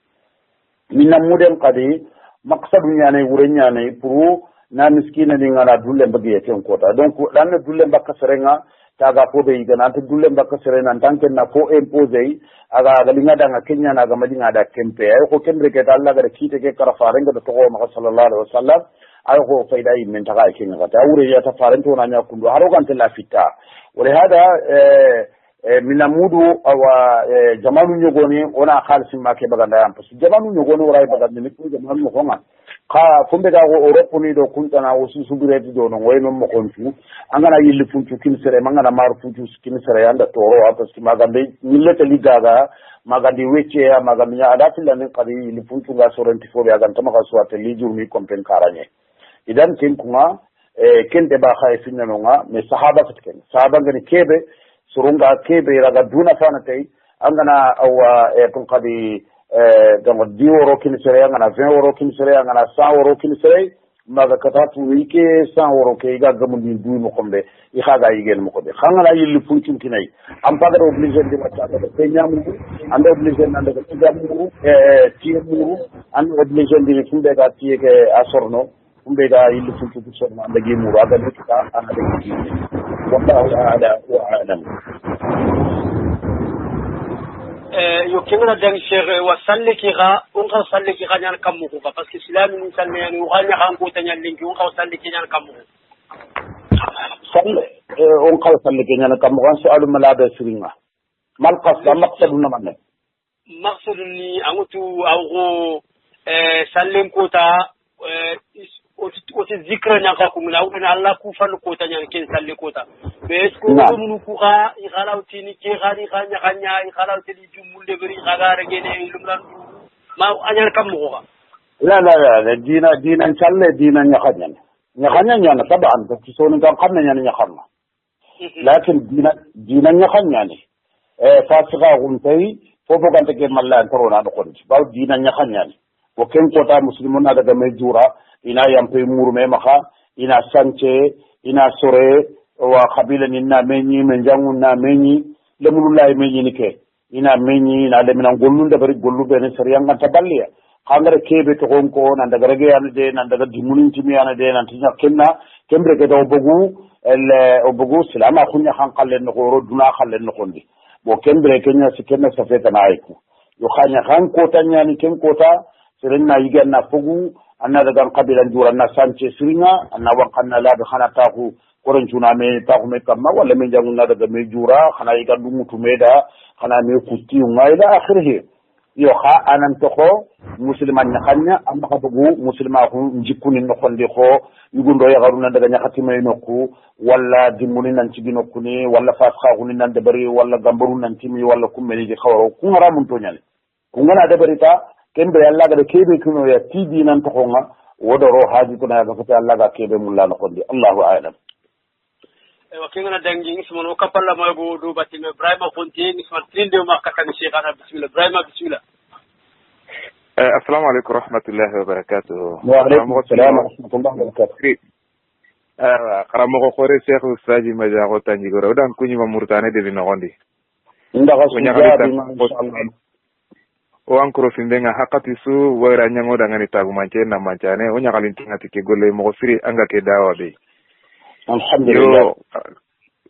minna muden qadi maqsadu nyane wurenya ne pour na miskina ni ngala dulle mbagi eten kota donc dan dulle mbaka serenga taga ko be igana to dulle mbaka serena tanken na ko imposer aga galinga danga kenya na ga madinga da kempe ay ko kemre ke Allah ga kite ke kara farenga to ko ma sallallahu alaihi wasallam ay ko faida min taga kenya ga ta wure ya ta farento na nya kundu haro kan tela fitta wala hada mina mudu awa jamanu nyogoni ona khalsi make baganda yam parce que jamanu nyogoni wara baganda ni ko jamanu mo honga ka fumbe ga Europe ni do kuntana o susubireti do no wayno mo kontu angana yilli funtu kin sere mangana mar funtu kin sere yanda toro parce que magande yillete ligaga magandi wecce ya magandi ya ada filane kadi yilli funtu ga sorenti fo ya ganta maka suwate lijur mi kompen karanye idan kin kuma ken de ba khay finna no nga me sahaba fitken sahaba ngani kebe surunga kebe raga duna fana tay angana awa pun kadi donc 10 euro kin sere angana 20 euro kin sere angana 100 euro kin sere maga katatu wike 100 euro ke ga gamundi du mo kombe I khaga yigen mo kombe khangala yilli funkin kinay am paga obligé de wata de nyamu ande obligé nande ko tigamu tiemu ande obligé de fumbe ga tiye ke asorno fumbe ga yilli funkin ko sorno ande gi muru aga de kita ande gi wallahu a'la wa a'lam yo kengana dang cheikh wa salle ki ga on ka salle ki ga nyal kammu ko parce que islam ni salle yani wa nya kan ko tanyal linki on ka salle ki nyal kammu salle on ka salle ki nyal kammu kan su'alu malaba siringa mal qasda maqsaduna manne maqsadun ni amutu awgo salle ko ta o ti zikra nya ka ko mula wona Allah ku fan ko tanyal ken salle ko ta mais ko mun ku ga I khalawti ni ke khari khanya khanya I khalawti li jumulde bari khagara gene lumran ma anyar kam mo ga la dina challe dina nya khanya nya na taban ko sonu kan xamna nya nya xamna lakin dina nya khanya ni fasiqa gum tay fofo gante ke malla corona do kon baw dina nya khanya ni ko ken ko ta muslimun na daga me jura ina yampe muru me maka ina sanche ina sore wa kabila ni na menyi menjangu na menyi lemululay menyi ni ke ina menyi na le minan gollu de bari gollu be ne sariyanga taballiya khangare kebe to gonko nan daga rege yana de nan daga dimunin timi yana de nan tinya kenna kembre ke do bogu silama khunya khan qallen no ro duna khallen no kondi bo kembre kenya sikenna safeta na aiku yo khanya khan ko tanya ni ken kota sirinna yiganna fogu anna daga kabila njura na sanche siringa anna waqanna la bi khana taqu koren tuna me taqu me kamma wala me jangunna daga me jura khana yigandu mutu meda khana me kutti ngaila akhirih yo kha anan to ko musliman nya khanya am ka bugu muslima ko njikuni no khonde ko yugundo ya garuna daga nyakati me nokku wala dimuni nan ci binokku ni wala fasxa ko ni nan de bari wala gambaru nan timi wala kumeli di khawro ku ngara mun to nyale ku ngana de bari ta kembe Allah ga kebe kuno ya tibi nan to nga wodoro haji kuna ga fata Allah ga kebe mulla no kondi Allahu a'lam wa kengana dangi ismono kapalla ma go do batime Ibrahima Fonti ismal trinde ma kakani Sheikh ana bismillah Ibrahima bismillah assalamu alaykum rahmatullahi wa barakatuh wa alaykum assalam wa rahmatullahi wa barakatuh karamo khore Sheikh Ustaji Majago Tanjigoro dan kunyi ma murtane de no gondi ndaga sujabi ma inshallah o ankoro findenga hakati su wayra nyango daga ni tagu manche na manchane o nyakalin tingati ke golle mo firi anga ke dawa be alhamdulillah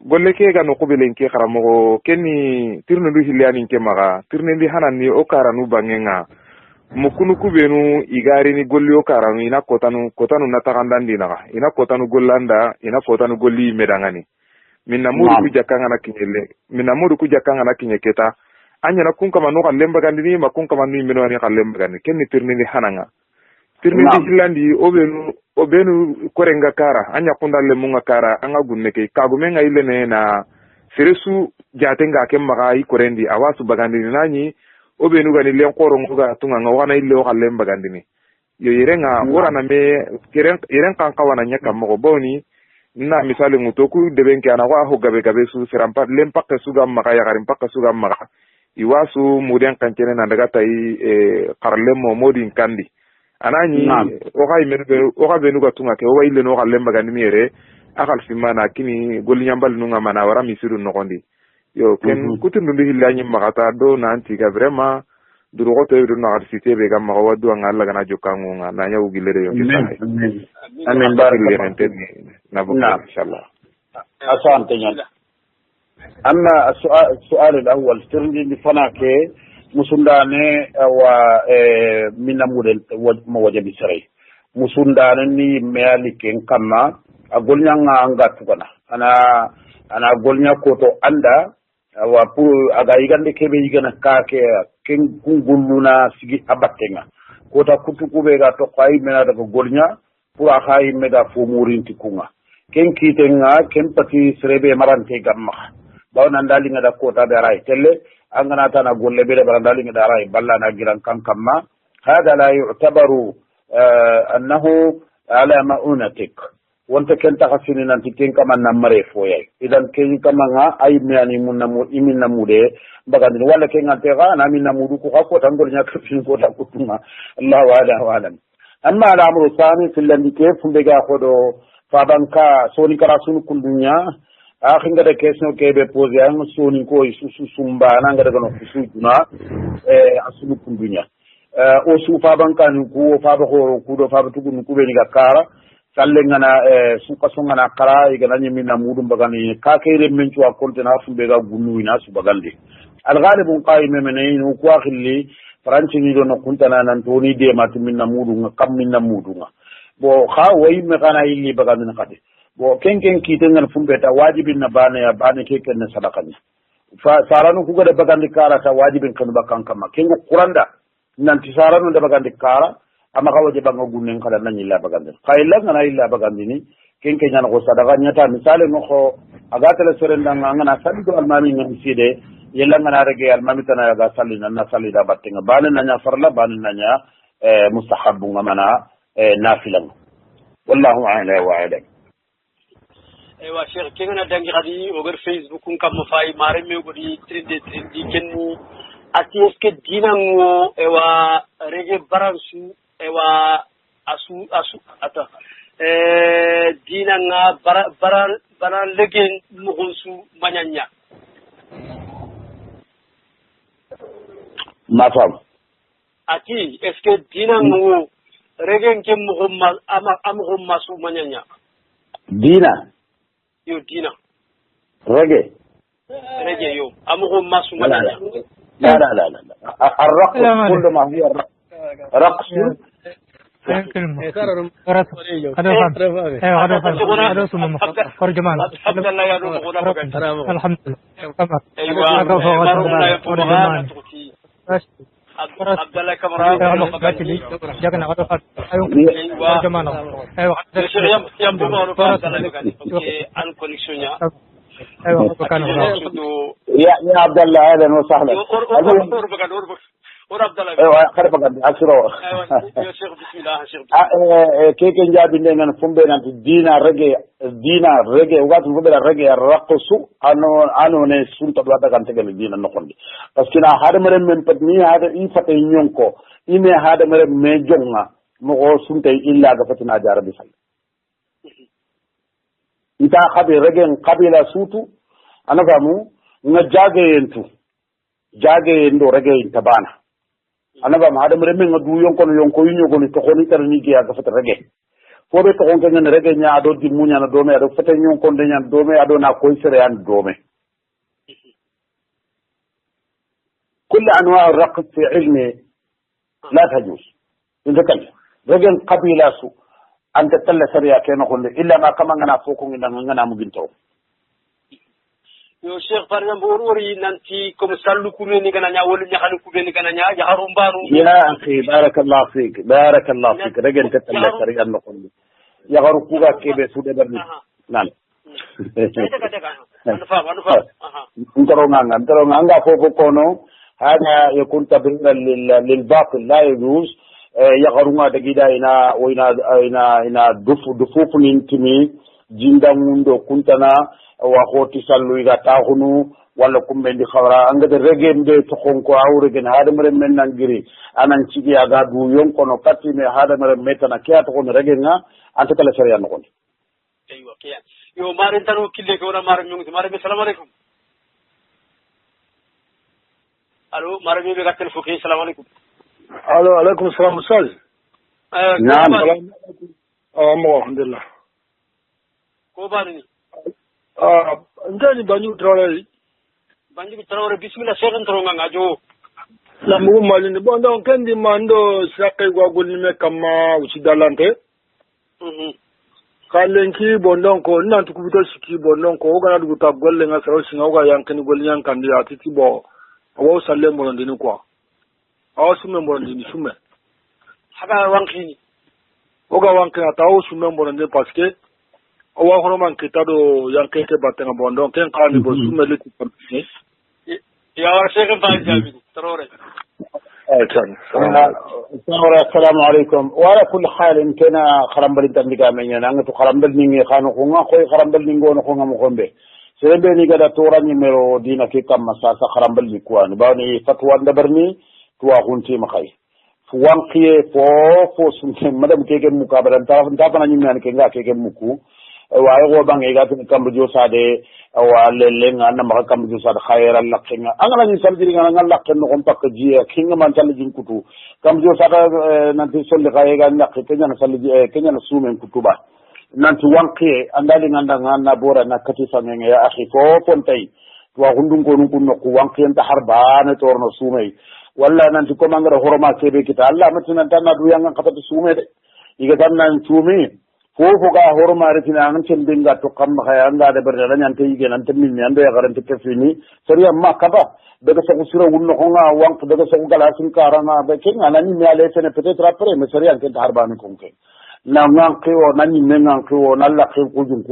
golle ke ga no kubelen ke karamo kenni tirno du hiliani ke maga tirne ndi hanani o karanu bangenga mukunu kubenu igari ni golli o karanu ina kotanu na tagandandi naga ina kotanu gollanda ina kotanu golli medangani minna mudu ku jakanga na kinyele minna mudu ku jakanga na kinyeketa anya na kun kama no kalemba gandini ma kun kama ni meno ni kalemba gandini kenni tirni ni hananga tirni di hilandi obenu korenga kara anya kunda le munga kara anga gunne ke kagumenga ile na seresu jatenga kemma ga i korendi awasu bagandini nani obenu gani len qorongo ga tunga nga wana ile o kalemba gandini yo yerenga ora na me yeren kan kawana nyaka mo boni na misali mutoku debenke ana wa ho gabe su serampa lempaka suga maka ya garim pakka suga maka iwasu muden kancene na daga tai qarlemo modin kandi anani o ga benu ga tunga ke o waile no galemba gani mere akal simana kini gol nyambal nunga mana wara misiru no gondi yo ken kutundu ndi hilani makata do na antiga vraiment durugo to do na arsite be gam ma wadu an Allah gana jokangu na nyawu gilere yo amin barakallahu na bukka inshallah asante nyan amma السؤال الأول ترني فناك مسنداني ومن مودل موجب سري مسنداني مالك كما أقول نعم أنغا تكنا أنا أقول نعم كوتو أندا wa pour aga igande kebe igana kake ken kunguluna sigi abattenga kota kutukube ga to qay mena daga golnya pour akhay mega fumurinti kunga ken kitenga ken pati srebe marante gamma bawna ndali ngada kota be ray telle angana tana golle be barandali ngada ray balla na giran kankamma hada la yu'tabaru annahu ala ma'unatik wonta ken taxasini nanti ken kaman na mare foyay idan ken kamanga ay meani munnamu iminna mude bagandini wala ken ngante ga na minna mudu ko ko tangol nya kafin ko ta kutuma Allah wa alam amma al amru thani fil ladhi fumbe ga khodo fabanka soni kara sunu kundunya akhi ngada question kebe pose ang soni ko isusu sumba na ngada no kusuduna asunu kundunya o su fabanka ni ko faba ko kudo faba tugun ko be ni gakara salle ngana suka songana kara igana nyimina mudum bagani ka kayre men ci wa kontena fumbe ga gunu ina su bagandi al ghalib qaim menayin ko akhili franci ni do no kuntana nan toni de matminna mudunga kam minna mudunga bo kha way me kana illi bagani na kadi bo ken kitengal fumbe ta wajibin na bana ya bana ke ken sadaqani fa saranu ku ga bagandi kara ta wajibin kan bakkan kama ken quranda nan ti saranu da bagandi kara ama kawaje banga gunnen kala nan illa bagandi khayla ngana illa bagandi ni ken nyana ko sadaqa nyata misale no ko agatala serenda ngana sadido almami ngam side yella ngana rege almami tana ga sallina na sallida battinga bana nanya farla bana nanya mustahabbu ngamana nafilan wallahu a'la wa a'lam wa sheikh kengana dangi khadi over facebook kam fay mare me ko di trinde kenni ati eske dinango ewa rege baransu ewa asu ata dinanga bara legen mugunsu manyanya mafam ati eske dinango regen ke mugumma amugumma su manyanya dina yo dina rege yo amugumma su manyanya لا الرقص كل ما هي رقص Abdallah Kamara يا عبد الله اهلا وسهلا ور عبد الله ايوه خرب قد اسرو يا شيخ بسم الله شيخ كيف جابين لنا فمبه نانت دينا رجي وقت فمبه رجي رقصوا انو ne sunta do daga tegal dina nokondi parce que na hada mere men patni hada in fata nyonko ime hada mere me jonga mo ko sunta illa ga fatina jarabi sal ita khabe regen qabila sutu anagamu nga jage ndo rege tabana anagamu hada mere men du yonko yinyo ni to khoni tar ni giya ga fata rege fobe to on ngene rege nya do di munya na do me ado fata nyonko de nya do me ado na ko sere an do me كل انواع الرقص في علم لا تجوز ذكر رجل قبيله سو أنت تلا سريع كأنه قل إلا ما كمان أنا فوقهم إن أنا مبينتو. يو شيخ فريم بوروري ننتي كم سالو كميني كنا نقول نحن كميني كنا نجا هارون بارو. يا أخي بارك الله فيك رجل تلا سريع نقول يا غروكوغا كيف سودة برني. نعم. أنترون عنga فوقونه هذا يكون تبريرا للباطل لا يجوز. yagarunga dagida ina dufu nintimi jinda mundo kuntana wa khoti sallu iga takhunu wala kumbendi khawra anga de rege mbe to konko awre gen hada mere men nangiri anan cigi aga du yonko no katti me hada mere metana kiya to kon rege nga anta kala sharia no kon aywa kiya yo mare tanu kille ko na mare mi mare assalamu alaikum allo mare mi be ga telefon assalamu alaikum الو عليكم السلام استاذ نعم الحمد لله كوباني انتني بانيو تراوري بسم الله شيخ ترونغا ngajo la mu malini bondo kendi mando sakai gwa gulni me kama usidalante kalenki bondon ko nan tu kubito siki bondon ko o gana dugu ta golle nga saro singa o ga yankani golle yankandi atiti bo o salle mo ndini quoi aw sume mo ndini sume haga wankini o ga wankina ta o sume mo ndini parce que o wa hono man kita do yankete batenga bondon ken kani bo sume le ti pamni ya war sheikh fa jabi tarore السلام عليكم وعلى كل حال إن كان خرمبل تنبيكا من ينعم تخرمبل نيجي خانو خونا خوي خرمبل نيجون خونا مخمبه سيربي نيجا دا تورا نيميرو دينا كي كم مساسا خرمبل نيكوان باوني فتوى ندبرني توا خونتي مخاي فوان كيه فو سنتين مدام كيكي مقابلة انتابنا نيمان كيكا كيكي مكو waaye go bangi ga tin kambu jo sade wa lelle ngana ma kambu jo sade khayra lakinga angala ni saljiri ngana lakken no pak jiya kinga man tal jin kutu kambu jo sade nanti solli khayga nak kenya na salli kenya na sumen kutuba nanti wanki andali nganda ngana bora na kati sanenge ya akhi fo fontai to hundun ko nun kunno ku wanki enta harbane torno sumei walla nanti ko mangara horoma kebe kita Allah matina tanna du yanga katati sume de iga tanna sumi fofo ga hormare tina an cembinga to kam khaya anga de berde nan tay ge nan tammi mi ando ya garante kefini sariya makaba daga sa usura wunno honga wank daga sa ugala sin karanga be kinga nan mi ale sene peut-être après mais sariya ke harbani konke na ngan ko nan ni ngan ko nan la ko kuju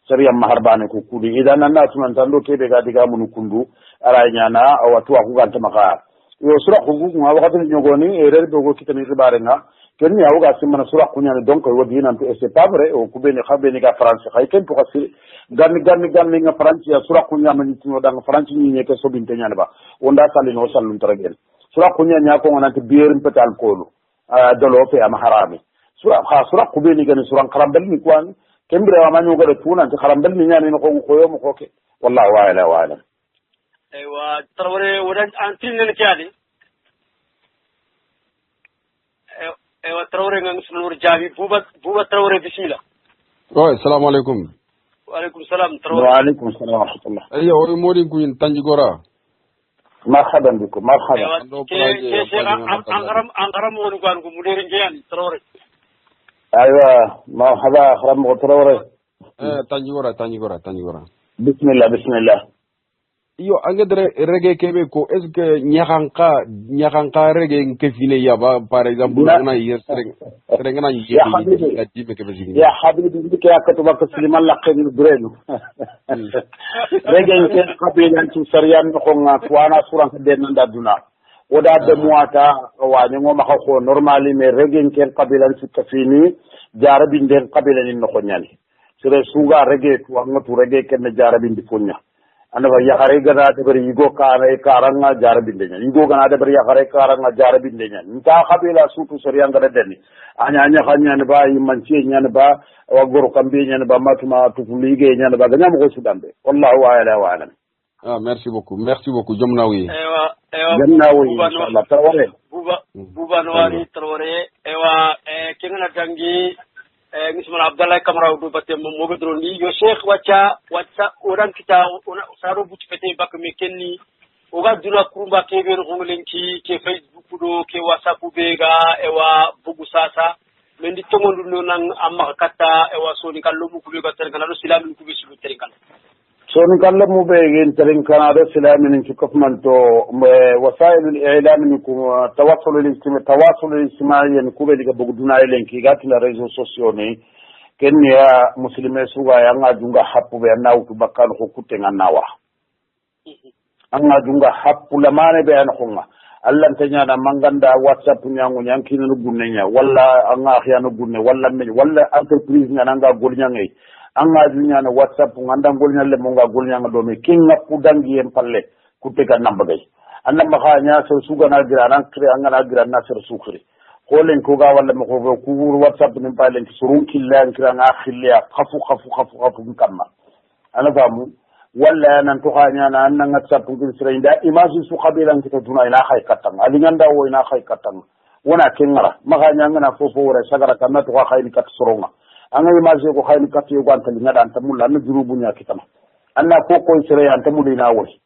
sariya maharbani ko kudi idan nan na tunan tando kebe ga diga mun kundu ara nyana watu ku ganta maka yo sura ko gu ma wakati nyogoni erere dogo kitani ribarenga kenni awga simana sura kunyane donc wodi nan to c'est pas vrai o kubeni khabeni ga france khay ken to kasi ganni nga france ya sura kunyama ni tino dang france ni nyeke so binte nyane ba onda sali no sallun taragel sura kunyanya ko ngana te biyerim petal kolu dolo fe am harami sura kubeni gani sura karambel ni kwan kembre wa manyo ga tuna te karambel ni nyane ko yo mo ko ke wallahi wa ala aywa trawre wadan antin ne kyali ewa trawre ngang sunur jabi buba trawre bismillah oy assalamu alaikum wa alaikum salam trawre wa alaikum salam wa rahmatullah ayo oy modin kuin tanjigora marhaban bikum marhaban angaram wonu gwan ko mudere ngiyani trawre aywa marhaba kharam ko trawre tanjigora bismillah iyo angedre rege kebe ko est ce que nyakanka rege nkefine yaba par exemple na yesreng na yebe kebe jigi ya habibi ndike yakatu bak sliman laqen durenu rege nke kabila ci sariyan ko nga kwana suran de nanda duna oda de muata wani ngoma ko normali mais rege nke kabila ci kafini jarabi den kabila ni no ko nyani sere suga rege to ngatu rege ken jarabi ndi funya anaba yakare gana de bari yigo kare karanga jarabinde nya yigo gana de bari yakare karanga jarabinde nya nta khabila sutu sariya ngada denni anya khanya ne ba yimanci nya ne ba wa goro kambe nya ne ba matuma tu lige nya ne ba ganya mo sudambe wallahu a'ala wa alam merci beaucoup jomnawi jomnawi inshallah tawale buba nawari taware ewa kengana dangi Mismul Abdallah Kamara do batte mo bedron li yo Sheikh wacca oran kita saro buti fete bak me kenni o ga dura kurumba ke be no lenki ke Facebook do ke WhatsApp be ga ewa bugu sasa men di tomondu no nan amma kata ewa so ni kallo mu ku be ga terkala do silamin ku be su terkala so ni kallo mu be gen terkala do silamin ci kofman to wasailul i'lam ku tawassul ijtimai ku be diga bugu duna lenki ga tila réseaux sociaux ni kenya muslime suga ya nga junga hapu be na utu bakal ko kutenga nawa anga junga hapu la mane be an khunga Allah tanya na manganda WhatsApp nyangu nyankina no gunnenya walla anga khiyano gunne walla entreprise nanga golnya ngai anga dunya na WhatsApp nganda golnya le monga golnya do me kinga pudangi en palle kuteka namba gai anna makhanya so suga na gira nan kre anga na gira na ser sukri kolen ko ga walla mo ko ku WhatsApp nim palle surun killan kira nga khilya khafu kamma ana famu walla nan to khanya na nan WhatsApp ngin sira inda image su qabilan kita duna ina khay katang alinganda wo ina khay katang wona kengara makhanya ngana fofo wora sagara kanna to khay ni kat soronga anga image ko khay ni kat yo ganta linga dan tamulla na jurubu nya kitama anna ko sira yan tamulina wori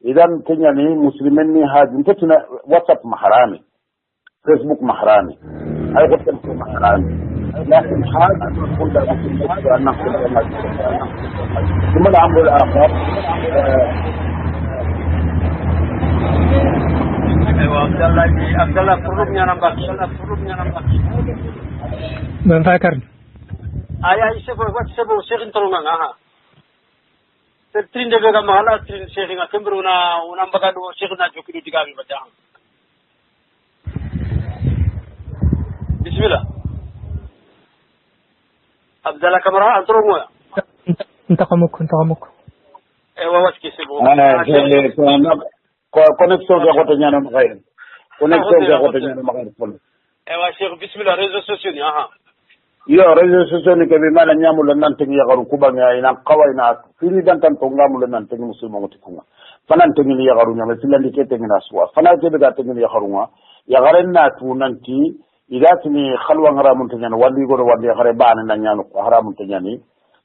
idan kenya ni muslimin ni hajin tatina WhatsApp maharami Facebook maharami ay ko tan maharami لكن هذا كل أن نقول ثم الأمر الآخر عبد الله فرمنا نمبر من فاكر سبو شيخ ترونا ترين دغه محله ترين شيخنا كمبرونا ونمبر دو شيخنا جوكيدو دغامي بتا بسم الله عبد الله كاميرا انترو انت قمك ايوا واسكي سبو connexion ke ko nyana ma khayr connexion ke ko nyana ma khayr fol ewa cheikh bismillah réseaux sociaux ni aha yo réseaux sociaux ni ke be mala nyamu la nan tengi yagaru kubanga ina qawaina fini dan tan to ngamu la nan tengi musulmo ngoti kunga fanan tengi ni yagaru nyama silandi ke tengi na suwa fana ke be ga tengi yagaru nga yagaren na tu nanti igatini khalwa ngaramun tanyana wali go do wali yagare bana na nyanu haramun tanyani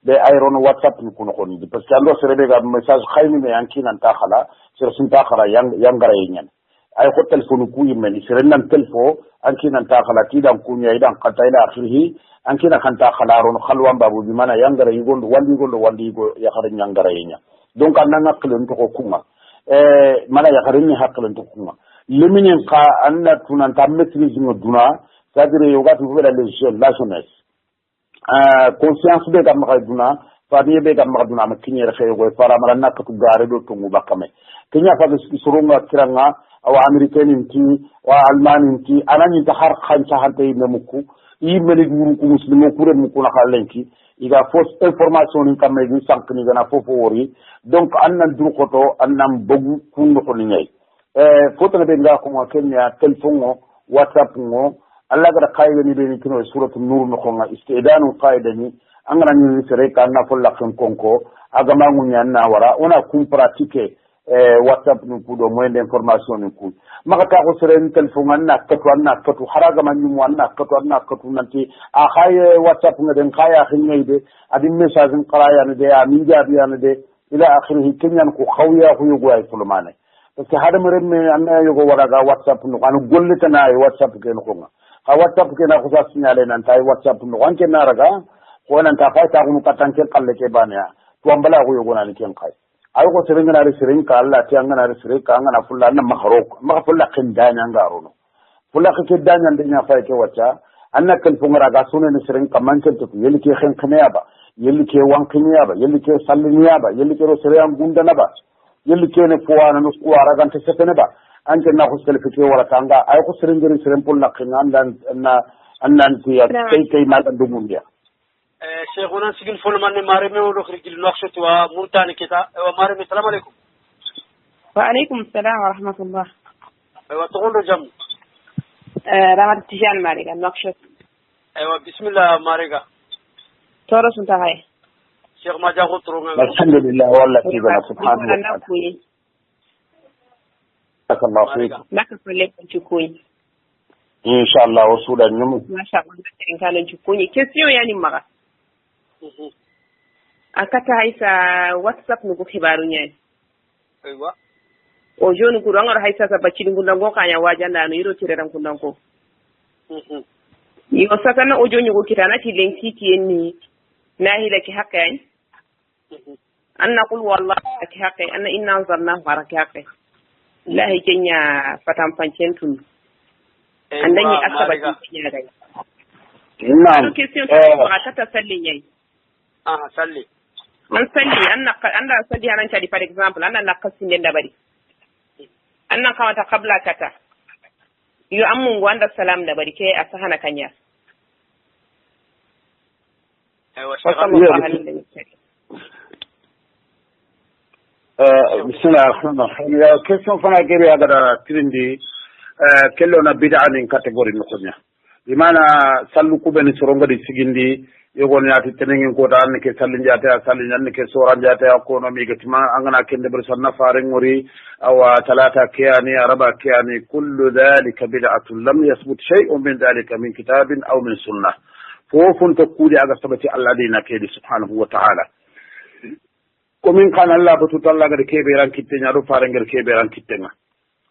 be ayron whatsapp ni kuno koni parce que ando serebe ga message khayni me yanki nan ta khala sur sunta khara yang gara yenyan ay ko telephone ku yimme ni seren nan telefo anki nan ta khala ti dan kunya idan qata ila akhirih anki na kan ta khala ron khalwan babu bi mana yang gara yigondo wali go ya khara yang gara yenya donc an nan aklen to ko kuma mana ya khara ni haklen to kuma leminen ka anna tunan ta maîtrise no duna c'est-à-dire yogati ko la la jeunesse conscience be kam ma duna fadiye be kam ma duna ma kinyere xey go fara mala nakatu gare do to mu bakame kenya fa surunga kiranga awa americain inti wa alman inti anani ta har khancha hante ne muku yi meli guru ku muslimo ku re muku na xalenki iga fausse information ni kam ni sank ni gana fofo wori donc annan du khoto annam bogu kunno ko ni ngay foto be nga ko kenya telephone whatsapp ngo Allah ga qaida ni be ni kino suratul nur no ko nga istidanu qaida ni angana ni sere ka na folla kan konko aga mangu nyanna wara ona kum pratique whatsapp ni kudo moyen d'information ni ku maka ta ko sere ni telephone na katu haraga man ni wanna katu nanti a khaye whatsapp ngaden khaya khinyide adi message qaraya ne de amin jabiya ne de ila akhirih kenyan ko khawya ko yugo ay fulmane parce que hada mere me amna yugo waraga whatsapp no anu gollita na whatsapp ke no ko nga WhatsApp ke na ko sa signalé nan tay WhatsApp no wanke na raga ko nan ta fa ta ko katan ke kalle ke banya to ambala ko yogo nan ken kai ay ko seringa na sirin ka Allah ti angana sirin ka angana fulla na mahrok ma fulla kin danya ngaro no fulla ke danya ndenya fa ke wacca anna kan fungra ga sunan sirin ka man ke to yeli ke khen khniya ba yeli ke wankiniya ba yeli ke salliniya ba yeli ke ro sirin gunda na ba yeli ke ne fuwana no ko araga ta setene ba anke na khusel fike wala tanga ay khusrin ngiri siren pol nak ngandan annan tiya kay ma dan dumun dia cheikhuna sigil fol man mare me wodo khirgil naqshatu wa murtani kita wa mare me salam alaykum wa alaykum assalam wa rahmatullah wa taqulu jam ramat tijan mariga naqshatu aywa bismillah mariga toro sunta hay cheikh ma jaxu toro alhamdulillah wallahi bana subhanahu wa ta'ala الله فيك لك فلك تكوين ان شاء الله وصولا نمو ما شاء الله ان كان تكوين كيسيو يعني مغا akata haisa whatsapp nugo khibaru nyani aywa o joni ku rangor haisa sa bacci ngundango kanya wajanda no yiro tireran kundango yo sakana o joni go kitana ti lenki ti enni nahila ki haqqan anna qul wallahi ki haqqi anna inna anzarna baraki haqqi lahi kenya fatam pancentun andani asaba kenya dai na'am question ta kata salli yayi salli man salli anna salli hanan tadi for example anna naqasin den dabari anna kawata qabla kata yo ammun wanda salam dabari ke asahana kanya aywa bismillah alhamdulillah ya question fana gere agada tirindi kello na bid'a nin category no konya imana sallu ku ben soronga di sigindi yogon yaati tenengin ko dal ne ke salli jata salli nan ke soran jata ko no mi gatima angana kende ber sanna fare ngori aw talata kiyani araba kiyani kullu dhalika bid'atun lam yathbut shay'un min dhalika min kitabin aw min sunnah fofun to kudi aga sabati Allah dina kedi subhanahu wa ta'ala komin kan Allah batu talla ga kebe ran kittenya do fare ngel kebe ran kittenga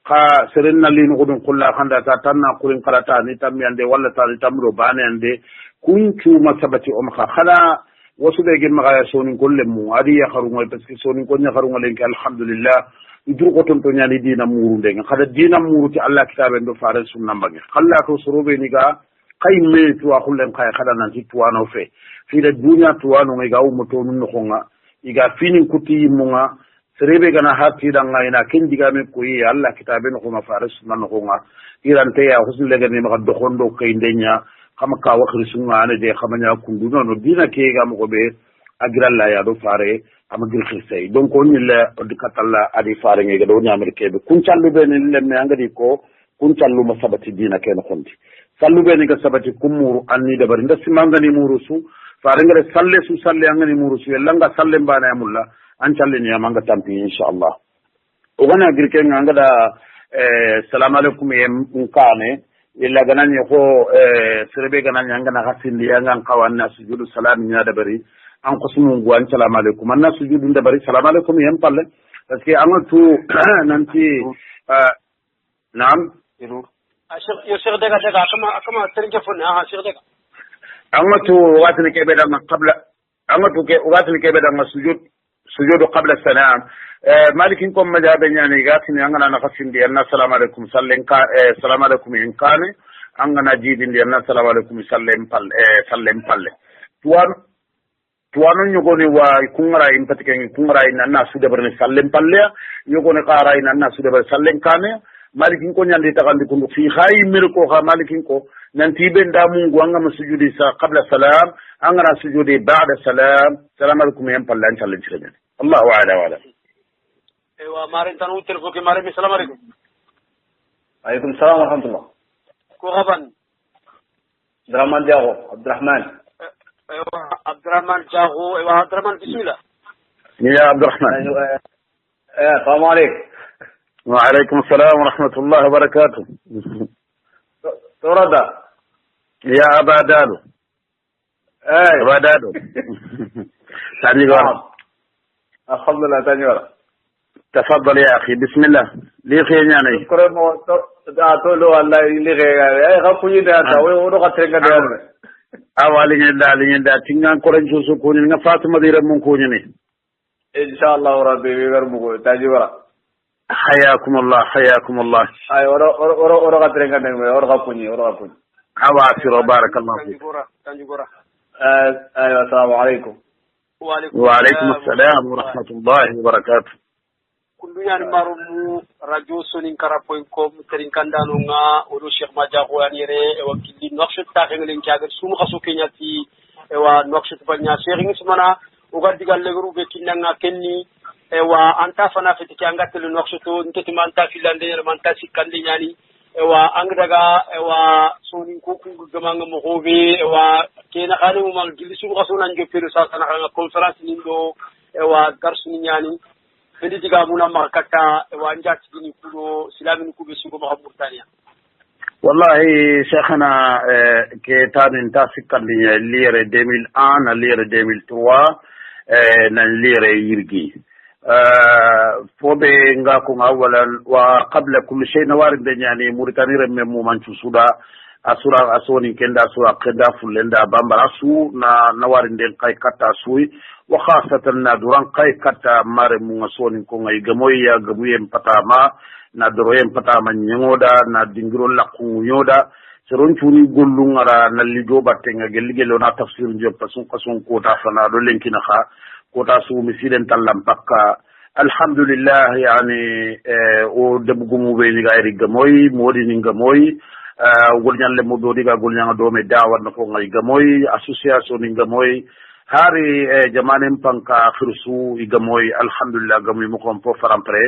ka serenna linu gudun kulla khanda ta tanna kurin karata ni tammi ande walla ta tamro bane ande kuncu masabati o maka khana wasude ge maga sonin kolle mu adi ya kharunga parce que sonin ko nya kharunga lenki alhamdulillah idur ko ton to nyani dina muru de khada dina muru ti Allah kitabe ndo faare sunna mbage khalla ko sorobe ni ga kayme to akhulen khay khada nan ti tuano fe fi de dunya tuano ngai ga umuto nun ko nga iga finin kuti munga serebe gana hati danga ina ken diga me ko yi Allah kitabe no ko ma faare sunna no ko nga irante ya husul lega ni ma do khondo kay ndenya kama ka wakri sunga ane de khamanya kundu no dina ke ga mo be agralla ya do faare amagir xisay donc on la di katalla adi faare ngi do nyamir kebe kun callu be ni lemme angadi ko kun callu ma sabati dina ken xondi sallu be ni ga sabati kumuru anni de bari nda simangani murusu faare ngare salle su salle angani murusu yalla nga salle mbana amulla an challe ni amanga tampi inshallah o gana girke nga da assalamu alaikum yem kane illa ganani ko serbe ganani angana hasindi angan kawanna sujudu salam nya da bari an kusumu guan assalamu alaikum anna sujudu da bari assalamu alaikum yem palle parce que amatu nanti naam yo sheikh daga kama terinke fonna sheikh daga amatu watni kebe da qabla amatu ke watni kebe da sujudu qabla salam malikin kom majabe nyani gatini angana na khasindi anna assalamu alaikum sallen ka assalamu alaikum in kane angana jidindi anna assalamu alaikum sallen palle tuwano nyogoni wa kungara impatike kungara inna sude barne sallen palle nyogoni qara inna sude bar sallen kane malikin ko nyandi takandi kundu fi khayi mir ko kha malikin ko nanti ben da mungu anga masujudi sa qabla salam angana sujudi ba'da salam assalamu alaikum yam palle an sallen chirene Allahu a'la wa ala ewa marin tanu telefon ke mare assalamu alaikum alaikum salam wa rahmatullah ko gaban Abdurrahman Diago Abdurrahman ewa Abdurrahman Diago ewa Abdurrahman bismillah ya Abdurrahman assalamu alaikum wa alaikum assalam wa rahmatullahi wa barakatuh torada ya abadalo abadalo tani gora alhamdulillah tani gora تفضل يا أخي بسم الله لي خياني كرمو تولو الله لي خياني خفوني ده تاوي ورو خطرنga ده awali nda tingan koren susu kuni nga Fatima dire mun kuni ni inshallah rabbi wer bugo taji wara حياكم الله ay oro خطرنga de oro khafuni awafir بارك الله فيك ايوه السلام عليكم وعليكم السلام ورحمة الله وبركاته kundu yani marumu radio sonin kara.com terin kandano nga odo Cheikh Madiago yanire e wakili nokshet ta ngelen kiagar sumu khaso kenyati e wa nokshet banya Cheikh ngi sumana o gaddi galle gru be kinanga kenni e wa anta fana fiti kiangatel noksheto nteti manta filande manta sikande nyani e wa angdaga e wa sonin ko ku gamanga mo hobe e wa kena khani mo mal gili sumu khaso nan jopperu sa sana nga conference nindo e wa garsuni nyani Fendi tiga muna makata wanja tigini kudo silamin kube sugo mahamurtania. Wallahi Sheikhana ke tanin tasikan di lire 2001 na lire 2003 na lire yirgi. Fobe nga kung awalan wa qabla kulli shay nawarid yani Mauritania remme mu manchu suda asura asoni kenda asura kenda fulenda bambara su na nawarin kay kata sui wa khasatan na duran kay kata mare mu asoni ko ngay gamoy ya gabuyen patama na doroyen patama nyoda na dingiro lakku nyoda seron tuni gollu ngara na lido batte nga geligelo na tafsir job pasun ko ta fana do lenkina kha ko ta su misiden tallam pakka alhamdulillah yani o debugumu be ni gayri gamoy modi ni gamoy golnyalle mo do diga golnyanga do me dawat na ko ngay gamoy association ni gamoy hari jamanem panka khirsu igamoy alhamdulillah gamoy mo ko po farampre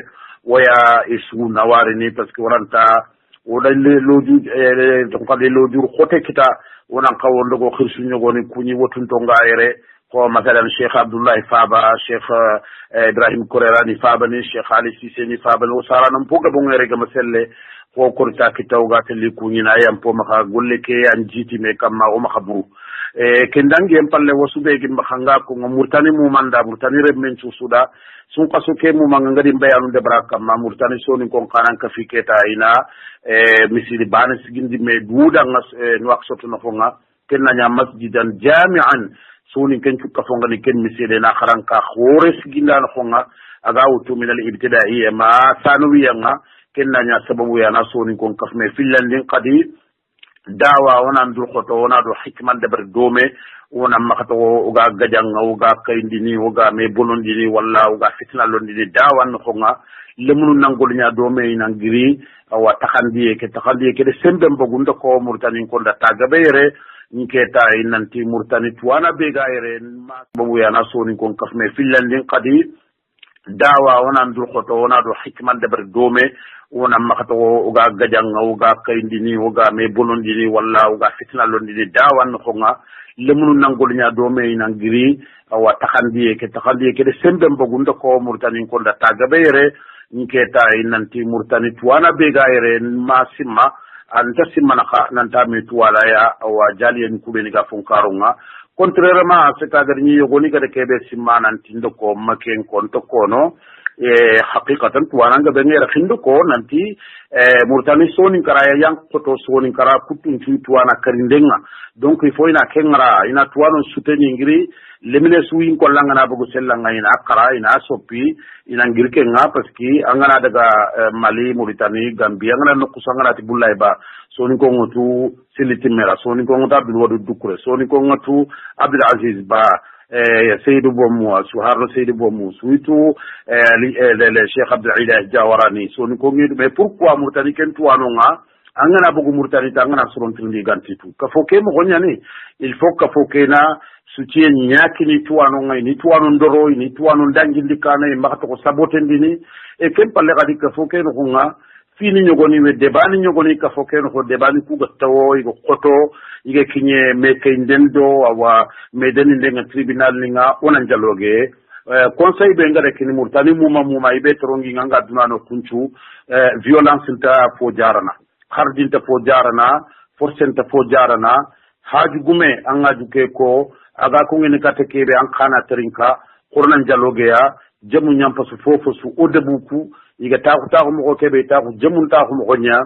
waya isu nawari ni parce que waranta wodan le loju to kale loju khote kita wonan kawondo go khirsu nyogoni kunyi wotun to ngaayre ko masalan Cheikh Abdullah Faba Cheikh Ibrahim Korerani Faba ni Cheikh Ali Cissé ni Faba no saranam poga bo ngere gama selle ko korta kitawga tele kunyina yam po maka golle ke an jiti me kamma o maka buru kendangi en palle wasube gi mahanga ko murtani mu manda murtani remmen suda sun kaso ke mu mangangadi bayanu de baraka ma murtani soni kon kanan ka fiketa ina misiri bana sigindi me duda ngas no aksoto no fonga kenna nya masjidan jami'an soni ken cukka fonga ni ken misile na kharanka khore siginda na fonga aga utu min al ibtidaiya ma sanwiya nga kenna nya sababu ya na soni kon kafme fillandin qadi dawa wana ndur khoto wana do hikman debar dome wona makato uga gajanga uga kayndini uga me bolondini walla uga fitna londini dawan fonga lemunu nangol nya dome inangiri wa takhandiye ke de sembe mbogunda ko murtani ko da tagabere nketa inanti murtani tuwana begaire ma babu ya na soni kon kafme fillandin qadi dawa wana ndur khoto wana do hikman debar dome wona makato uga gajanga uga kayndini uga me bolondini walla uga fitna londini dawan fonga lemunu nangol nya dome inangiri wa takhandiye ke de sembe mbogunda ko murtani ko da tagabere nketa inanti murtani tuwana begaire ma simma anta simana kha nanta mi tuwala ya wa jaliyen kubeni ga funkarunga contrairement c'est-à-dire ni yogoni ga de kebe simma nanti ndoko maken kon to kono haqiqatan tuwana ga benera khindo ko nanti murtani soni karaya yang koto soni kara kutun tuwana karindenga donc il faut ina kengra ina tuwano soutenir ngiri lemine suyin ko langana bugu sellanga ina akara ina soppi ina ngirke nga parce que angana daga Mali Mauritanie Gambia ngana no kusangana ti bullay ba soni ko ngotu silitimera soni ko ngota Abdul Wadud Dukure soni ko ngotu Abdul Aziz Ba Seydou Bomu Suharno Seydou Bomu suitu le Cheikh Abdul Ilah Jawarani soni ko ngi mais pourquoi Mauritanie ken tuwano nga angana bugu Mauritanie tangana suron trindi gantitu ka foke mo gonyani il faut ka foke na soutien nyaki ni tuwano ngai ni tuwano ndoro ni tuwano ndangindikana e makato ko sabotendini e kempalle gadi ka foke no nga fini nyogoni we debani nyogoni ka foke no ko debani ku gattawo igo koto ige kinye meke ndendo awa medeni ndenga tribunal ninga onan jaloge conseil be ngare kini murtani muma ibe torongi nganga dunano kunchu violence nta fo jarana khardinta fo jarana force nta fo jarana haaju gume anga juke ko aga ko ngene kate kebe an kana trinka qur'an jaloge ya jamu nyampa su fofo su odebuku iga taxu mo ko kebe taxu jamu taxu mo nya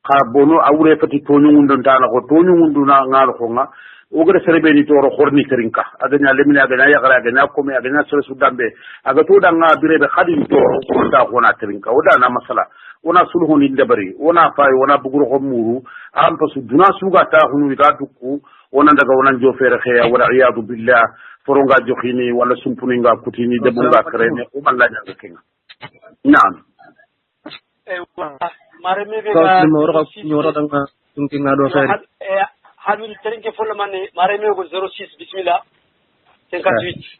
ka bono awre fati tonu ngundon tana ko tonu ngunduna ngal ko nga o gre serebe ni toro khorni trinka adanya lemina aga ya gara aga na ko me aga na sere su dambe aga to danga birebe khadi to ko ta ko na trinka o da na masala ona sulhu ni ndabari ona fay ona buguro ko muru am pasu duna suga ta hunu ga dukku ona daga ona jo fere khaya wala iyadu billah foronga jokhini wala sumpuni nga kutini debunga krene o malla jaga kenga naam mare me be ga nyoro danga tunki ngado fere hadul trinke folle manne mare me go 06 bismillah 58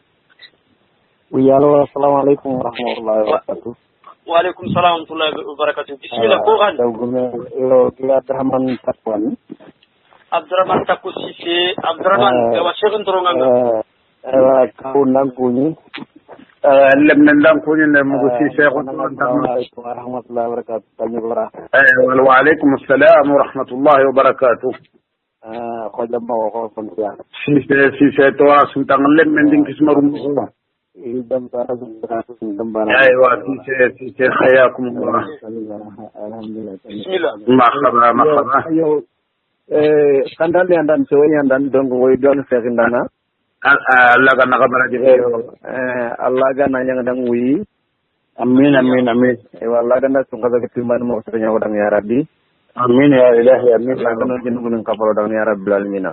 oui allo assalamu alaykum wa rahmatullahi wa barakatuh wa alaykum salam wa rahmatullahi wa barakatuh bismillah ko gan yo Abdurrahman Takwan Abdurrahman Takusi se Abdurrahman wa sheikh ndoronganga ko nanguni lemna ndankuni ne mugo si sheikh wa rahmatullahi wa barakatuh tanyora wa alaykum assalam wa rahmatullahi wa barakatuh ko jamma ko fontia si se to asuntan lemmen din kismarum ko ايوه في حياكم الله بسم الله مرحبا ايوه skandal yandan so yandan donc woy don fekindana Allah ga naga baraje Allah ga nanya ngandang wi amin e walla ga na sunga ga timan mo so nyaw dang ya rabbi amin ya ilahi amin la ga no jinu ngun kapalo dang ya rabbil alamin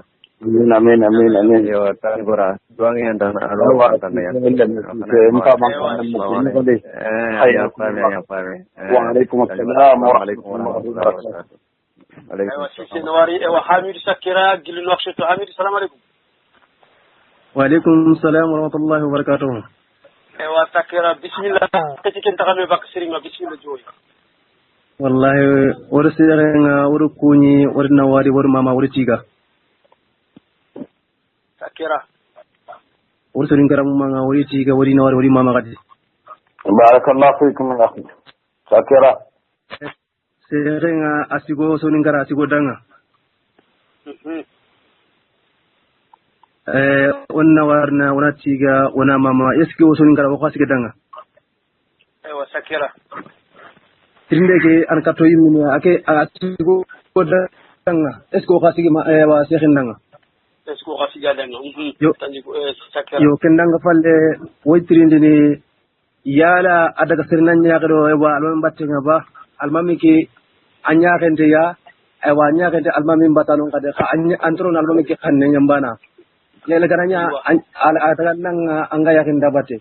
amin yo tan gora doang yandan alo tan ya mpa man ko de ya pare wa alaikum assalam wa rahmatullahi wa barakatuh ايوه سيدي نواري ايوه حميد سكيرا قل له اخشيتو حميد السلام عليكم وعليكم السلام ورحمه الله وبركاته ايوه سكيرا بسم الله كتي كنت غامي باك سيرينغا بسم الله جوي والله ورسيرنga urukuni warna wari war mama uritiga سكيرا ورسيرنga ram mama uritiga warina wari mama gadi barakallahu fikum akhi سكيرا serenga asigo soningara asigo danga onna warna wana tiga wana mama eski o soningara ko asiga danga aywa sakira tindeke an kato yimini ake asigo danga eski o asiga ma wa sekhin danga est-ce que xasi galenga yo kendanga falle woytirindini yala adaga sirna ñaxeɗo ewa almami mbattenga ba almami ke a ñaxente ya ewa ñaxente almami mbatano kade xa antorona almami ke xanne ñambana lele ganaña adaga nanga anga yaxin dabate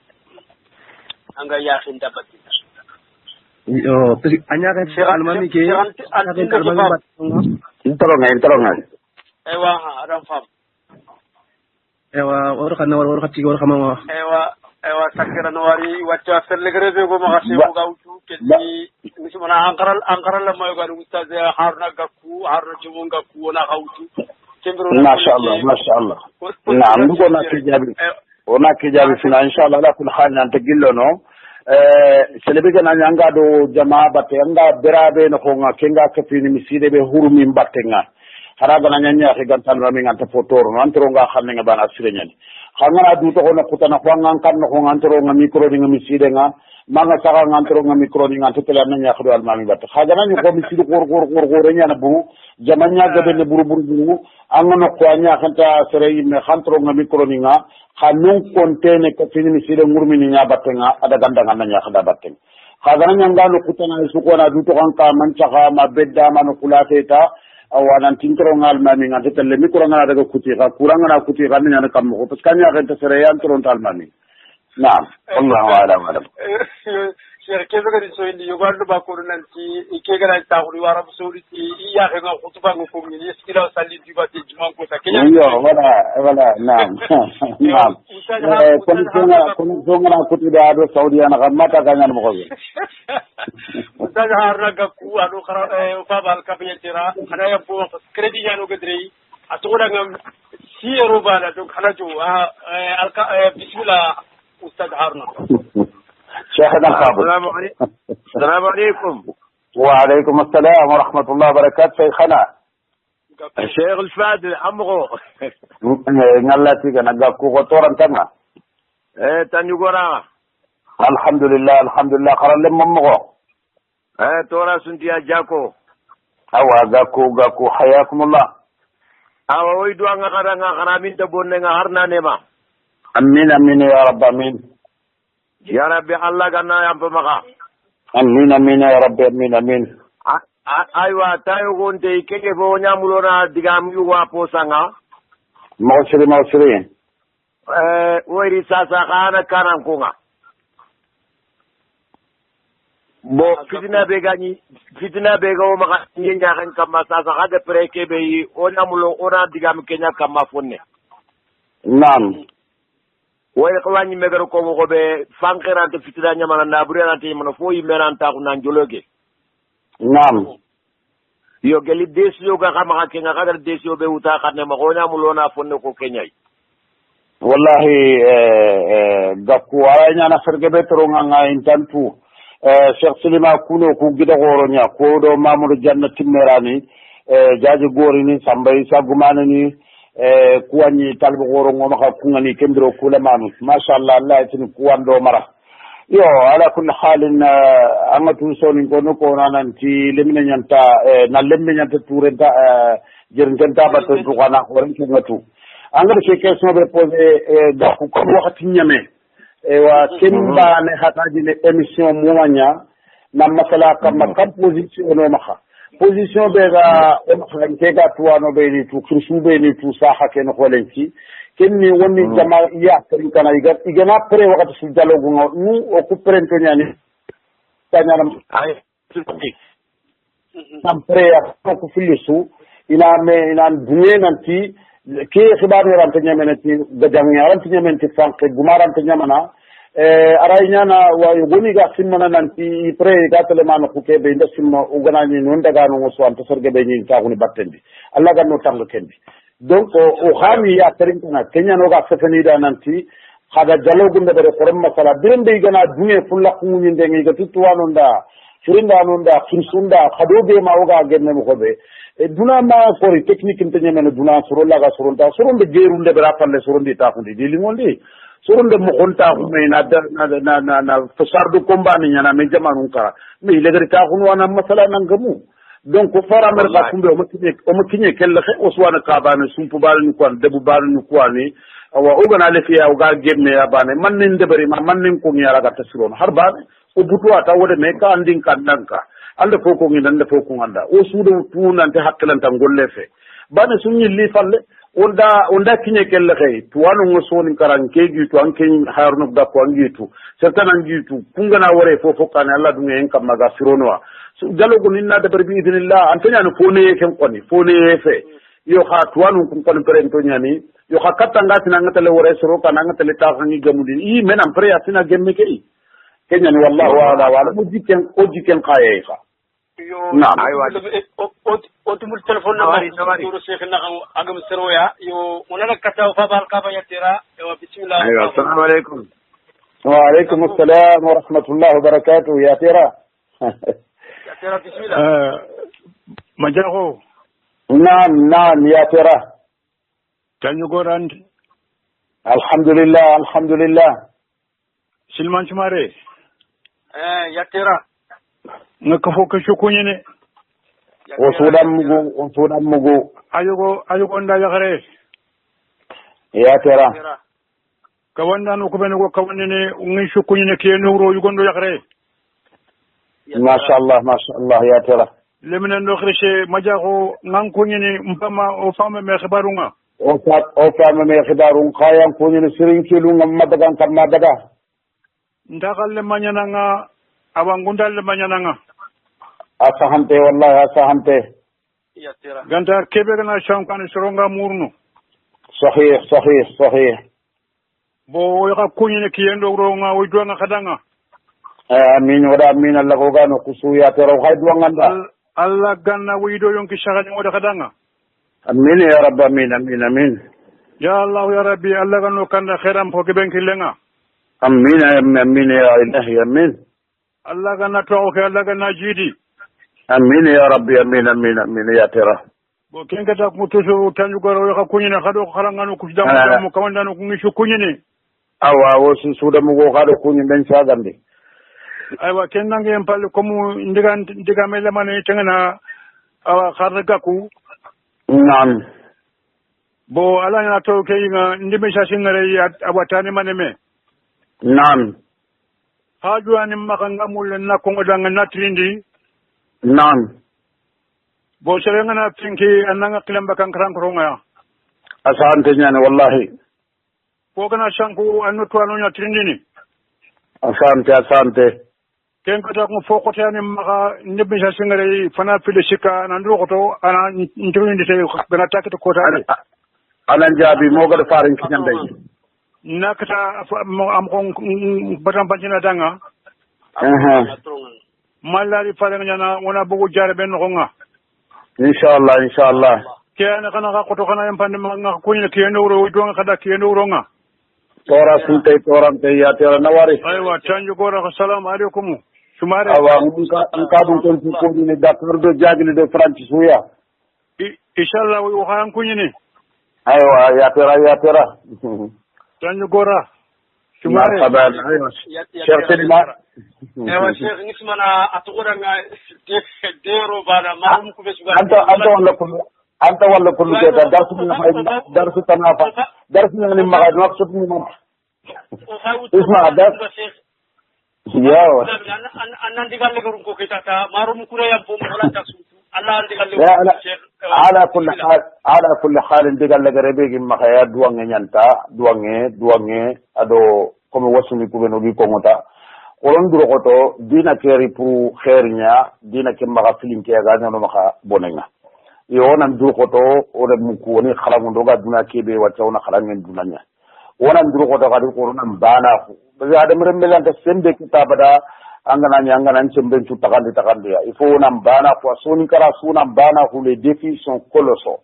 yo parce que a ñaxente almami ke almami mbattenga intoronga ewa aɗan fam ewa wor xanna war xa tigi war xamama ewa sakira no wari wacca ferlegere be go ma xasse ko gawtu kelli misimana ankara la mayo gadu ustaz haruna jumu gakku wona gawtu kembro mashallah naam ndugo na ke jabi fina inshallah la kul hal nan tagillo no selebe gana nyanga do jama batte anga berabe no ko nga kenga kafini miside be hurumi mbattenga haraga na nyanya ke gantan rami nganta fotoro no antro nga xamne nga bana sirenyani xangana du to ko kutana ko ngan kan no ngantro nga micro ni nga miside nga manga saka ngantro nga micro ni nganta tele na nya khdo almami batte xagana ñu ko miside gor nya na bu jamanya gabe ne buru angano ko anya khanta sere me khantro nga micro ni nga xanun kontene ko fini miside ngurmi ni nya batte nga ada gandanga na nya khada batte xagana nya ngalo kutana su ko na du to kan ka man chaka ma bedda man kulateta awanan tintro ngal mami ngante tele mi kuranga daga kuti ga kuranga na kuti ga nyana kam ko parce que nya ga tasere yan tron tal mami naam wallahu a'lam Cheikh kebe ga so indi yogandu ba ko nanti ke ga ta ko wara bu so ti ya ga khutuba ko ni istila salli di ba ti juma ko ta kenya yo wala naam naam kon zonga kuti da do saudi ana ga mata ga nyana mo ko ustaz harna ga ku adu khara fa bal ka be tira ana ya po credit nyano ga dre atoda ngam si rubana do khala jo alka bismillah ustaz harna شيخنا الفاضل السلام عليكم. وعليكم السلام ورحمة الله وبركاته شيخنا الشيخ الفاضل أمغو نالتي كنا جاكو غطورا تما تاني قرا الحمد لله قرر لما أمغو تورا سنتيا جاكو جاكو حياكم الله ويدو أنغا خرا من تبوننا هرنا نما أمين يا رب أمين يا ربي الله كنا يا بمغا امين يا ربي امين ايوا تايو كونتي كيكي فو نيامولونا ديغام يوا بوسانغا موسري ويري ساسا خانا كانان كونغا bo fitina bega o maka nyenya kan kama sasa hada preke be o namulo ora digam kenya kama fonne nam way ko wani megaro ko ko be fankirante fitina nyamana na burante mono fo yimeran ta ko nan jologe nam yo geli desio ga xama ke nga xadar desio be wuta xatne ma ko nyamulo na fonne ko kenyay wallahi gakku ala nyana ferge be toro nga intantu Cheikh Silima kuno ku gida goro nya ko do Mamadou Janna Timmerani jaaji gori ni sambay sagumane ni kuwani talbo goro ngoma ka kungani kembro kula manu mashallah Allah tin kuwando mara yo ala kulli halin amatu soni ko no ko nananti lemina nyanta na lemina nyanta turenta jerntenta bato to kana ko ren ngatu angara ke question be poser da ko wakati nyame wa kimba ne hataji ne émission moanya na masala kam position no maka position be ga ke ga tuano be ni tu kursu be ni tu saha ken kholenki kenni wonni jama ya tan kana igana pre wakati su dialogue no nu o ku prento nyani tanyaram ay tam pre ya ko filisu ina duye nanti ke khibar ni ran tanya menati gadang ran tanya menati fank gumaran tanya mana aray nyana wa yuguni ga simana nanti pre ga telemana ku ke be nda simma ugana ni non daga no so anta sorge be ni ta kuni battendi alla ga no tango kendi donc o khami ya tarinkana kenya no ga sefani da nanti hada jalogunda bere forum masala birende gana duye fulla kunni ndengi ga tutwano nda furinda no nda khinsunda khado be ma oga genne mo khobe duna ma kori technique ntenye men duna surolla ga suronta suronde gerunde bera palle suronde ta kundi dili ngondi suronde mo konta ko me na fasardu komba ni nyana me jamanun ka me legari ta kunu wana masala nangamu donc ko fara mer ka kumbe o mo kinye kelle xe o suwana ka bane sumpu bane ko an debu bane ko ani awa o gana le fiya o ga gemme ya bane man nin debari ma man nin ko mi ara ga tasron har bane o butu ata wode me ka andin kan danka anda fo ko ngi anda fo ko anda o suudo tunante hakkilanta golle fe bane sunyi li falle onda kinye kelle xe tuwanu ngo soni karan keegi to an ken harno da ko angitu certain angitu kungana wore fo kan Allah dunga en kam maga sironwa jalogo ninna da barbi idinillah antanya no fone ken koni fone fe yo ha tuwanu kun kon prento nyani yo ha katanga tinanga tele wore soro kananga tele ta hangi gamudi i menam pre atina gemme ke kenya ni wallahu ala wala mujiken qaye fa naam o tumul telephone number turu sheikh na agam seroya yo onana kata fa bal ka ba yatira wa bismillah aywa assalamu alaikum wa alaikum assalam wa rahmatullahi wa barakatuh yatira بسم الله مجاهو نعم يا ترى تاني غوراند الحمد لله سلمان شماري يا ترى نكفو كشكوني وسودان مغو ايغو ندا يخري يا ترى كوانا نكو بنغو كوانني نغي شكوني كي نورو يغوندو يخري ما شاء الله يا ترى لمن نخرج مجاهو نانكوني مبما او فام مي خبارونغا او فام مي خبارون خايان كوني سيرين كيلو مدغان كم مدغا ndagal le manyananga abangundal le manyananga asahante wallahi asahante ya tira gantar kebe gana shankan soronga murnu sahih bo yaka kunyi kiyendo ronga widwanga kadanga amin wada amin Allah ko gano kusu ya tero haydu nganda Allah ganna wido yonki shagani wada kadanga amin ya rabbi amin ya Allah ya rabbi Allah gano kanda khairam ko benki lenga amin ya ilahi amin Allah ganna to ko Allah ganna jidi amin ya rabbi amin ya tera bo kenga ta mutuso tanju goro ka kunyina khado kharangano ku damu mo kamandano ku ngishu kunyini awa wo suda mu go khado kunyin ben sagande aywa ken nange en palle komu ndiga mele mane tengana awa kharga ku naam bo ala na to ke nga ndime shashingare ya abatani mane me naam haju ani makanga mulle na ko ngodanga natrindi naam bo serenga na tinki ananga kilamba kan krankoronga asante nyane wallahi ko kana shanku anno to anu natrindi ni asante ken kata ko foko tani maka ndebe sa singare fana fili shika na ndo ko ana ndiri ndite gana takito ko tani ana jabi mo gada farin kinyan dai nakata am ko batam banjina danga mallari fare ngana wona bugu jare ben ko nga inshallah kena kana ko to kana empande nga ko ni ke ndoro do nga kada ke ndoro nga tora sunte torante ya tera nawari aywa tanju gora assalamu alaikum sumare awa nka dun kon ko ni dakar do jagli de francis suya inshallah wo han kunyini aywa ya tera tanju gora sumare marhaban aywa cheikh selma ewa cheikh nismana atugora nga dero bana marum ku besu anta wala kullu keta darsu tanafa darsu ni magad maqsud ni man isma darsu yaw annan digal le ko keta marum ku reya bo wala tasu Allah digal le ala kulli hal digal le rebe gi makaya duwange nyanta duwange ado comme wasuni ku beno gi ko ngota olon duro koto dina keri pour khairnya dina ke maga filinke ga no maka bonenga yo nan duro koto o de mu ko ni khalango doga duna kebe wacce ona khalangen dunanya wonan duro koto ga ko nan bana ko be adam rembelan ta sembe kitabada angana sembe tu takandi ya il faut nan bana ko soni kara sunan bana ko les défis sont colossaux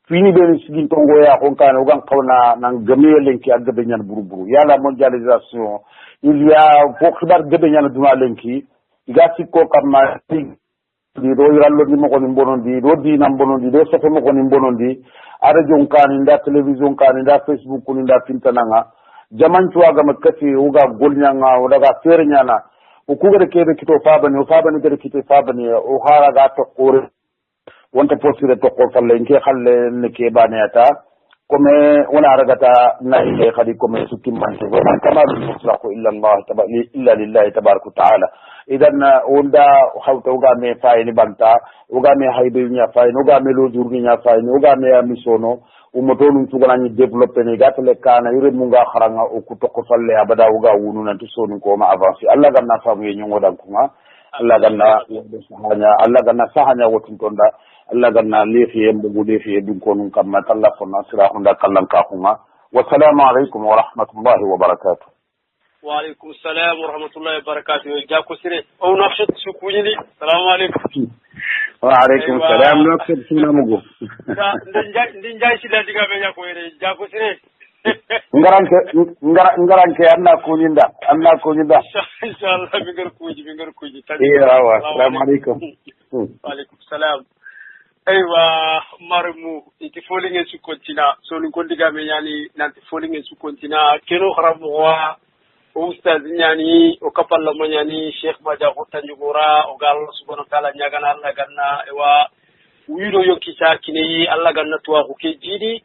fini be sigin tongo ya ko kan o gan kawna nan gamelen ki agbe nyan buruburu ya la mondialisation il y a beaucoup de gens qui ont lenki igasi ko kamma di do yallo di mo ko bonondi do di nam bonondi do sofe mo ko bonondi ara jon kan nda television kan nda facebook ni nda pintananga jaman tuwa ga makati uga golnyanga o daga fernyana o kugere kebe kito fabani o fabani gere kito fabani o hara ga to kore wonta posire tokko falle nke khalle ne ke baneta comme wala ragata nayi khadi comme sukki mante ko tamamu mutlaqu illa Allah illa lillahi tabaraka taala idan wonda hawta uga me fayni banta uga me haybe nya fayni uga me lo jurgi nya fayni uga me misono umoto num tugala ni développer ne gatale kana yure munga kharanga o ku tokko falle abada uga wunu nan to sonu ko ma avancer Allah ganna famu ye nyongo dan kuma Allah ganna sahanya wotun tonda Allah ganna lefi mbugu lefi dun ko nun kam matalla fonna sira hunda kallan ka kuma wassalamu alaikum wa rahmatullahi wa barakatuh wa alaikum assalam wa rahmatullahi wa barakatuh jako sire o nafshat sukuni assalamu alaikum wa alaikum assalam nafshat sunamugo ndin jay sila diga be jako ere jako sire ngaranke anna kunyinda inshallah bingar kuji wa assalamu alaikum wa alaikum salam aywa marmu iti folinge su kontina so ni kondiga me yani nanti folinge su kontina kero kharamu wa ustaz nyani o kapalla mo nyani Sheikh Madia Tanjugura o gal subhanahu wa ta'ala nyagana Allah ganna ewa wiro yokisa kineyi Allah ganna tuwa ko ke jidi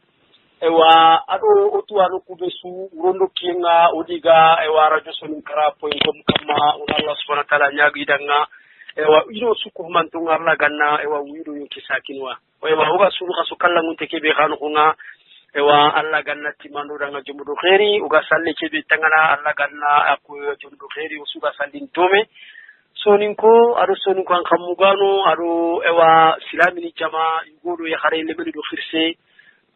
ewa ado otuwanu kubesu rondo kinga odiga ewa radio sonu kara point com kama Allah subhanahu wa ta'ala nyagi danga ewa ino suku mantunga Allah ganna ewa wiro yokisa kinwa ewa uga sunu kaso kala ngunte kebe khanu kunga ewa Allah ganna timando danga jumudo khairi uga salle kebe tangana Allah ganna aku jumudo khairi usuga sallin tome soninko ado soninko an kamugano ado ewa silamini jama yugodo ya khare lebeli do khirse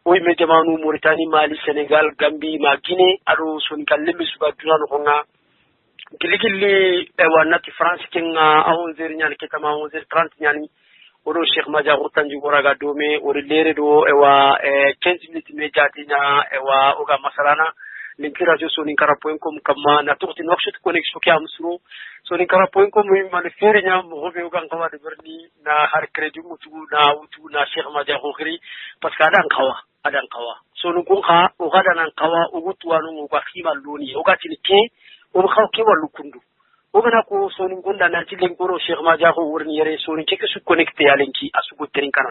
oy me jamanu Mauritanie Mali Senegal Gambie ma Guinée ado soninka lembe suga dunano konga giligili ewa nati France kenga a 11h nyani ketama 11h30 nyani odo Sheikh Madia Tanjugura ga dome ori lere do ewa 15 minutes me jatinya ewa oga masalana linki radio soninkara.com kama na turti nokshit connection ki amsuru soninkara.com mi man fere nya mo hobe oga ngawa de berni na har credit mutu na utu na Sheikh Madia khiri parce que adan kawa sonu ko kha o gada nan kawa o gutu wanu ko khima loni o gati ni ke o khaw ke walu kundu o gana ko sonu gonda na tilen ko Sheikh Madia ko wurni yere sonu ke su connecte yalenki asugo terin kana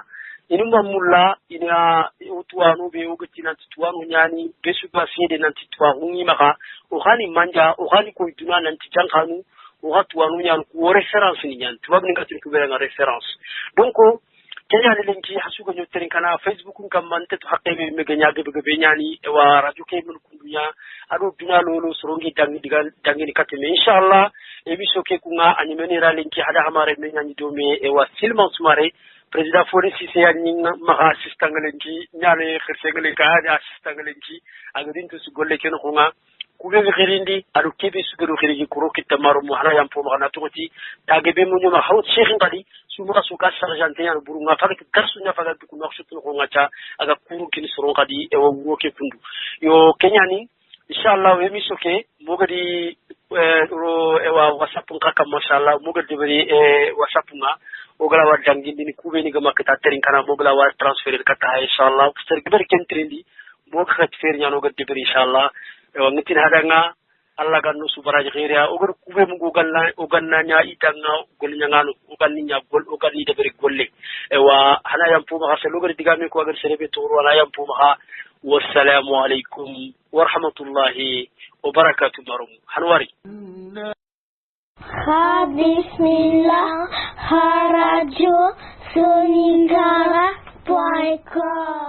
inu mamulla ina utuwanu be ugati nan tuwanu nyani besu ba sede nan tuwanu ni maka o khani manja o khani ko ituna nan tijankanu o hatuwanu nyan ko reference ni nyan tuwab ni ngati ko be na reference donc kenya ni lenki hasugo nyoterin kana Facebook kam man tetu haqqe me ganya be nyani e wa radio ke mun kundunya ado duna lolo sorongi dangi ni kateme inshallah e biso ke kunga animeni ra lenki hada hamare me nyani do me e wa silman sumare président Fodé Cissé yani ma assistant ngalenki nyane xirse ngalenka ya assistant ngalenki agadin to su golle ken xunga kube bi xirindi adu kebe su gado xirigi kuro kitta maru mu hana yam po ma toti tagebe mu nyoma hawt cheikh ngadi su mu rasu ka sarjante yan buru nga faga garsu nya faga ku no xutun xunga cha aga kuru kin suru ngadi e wo wo ke kundu yo kenyani inshallah we mi soke mogadi ro ewa whatsapp ngaka mashallah mogadi bari whatsapp nga ogala wa jangindi ni kube ni gama kata terin kana mogala wa transferer kata inshallah ser giber kentrindi mo khat fer nyano gadde ber inshallah e ngitin hadanga alla ganno subaraji khiriya ogar kube mu oganna nya itanga gol nyangano oganni nya gol oganni de ber golle e wa hana yam fu ma khaselo gar digami ko agar serebe to wala yam fu ma wassalamu alaikum wa rahmatullahi wa barakatuh marum hanwari بسم الله radio soningara.com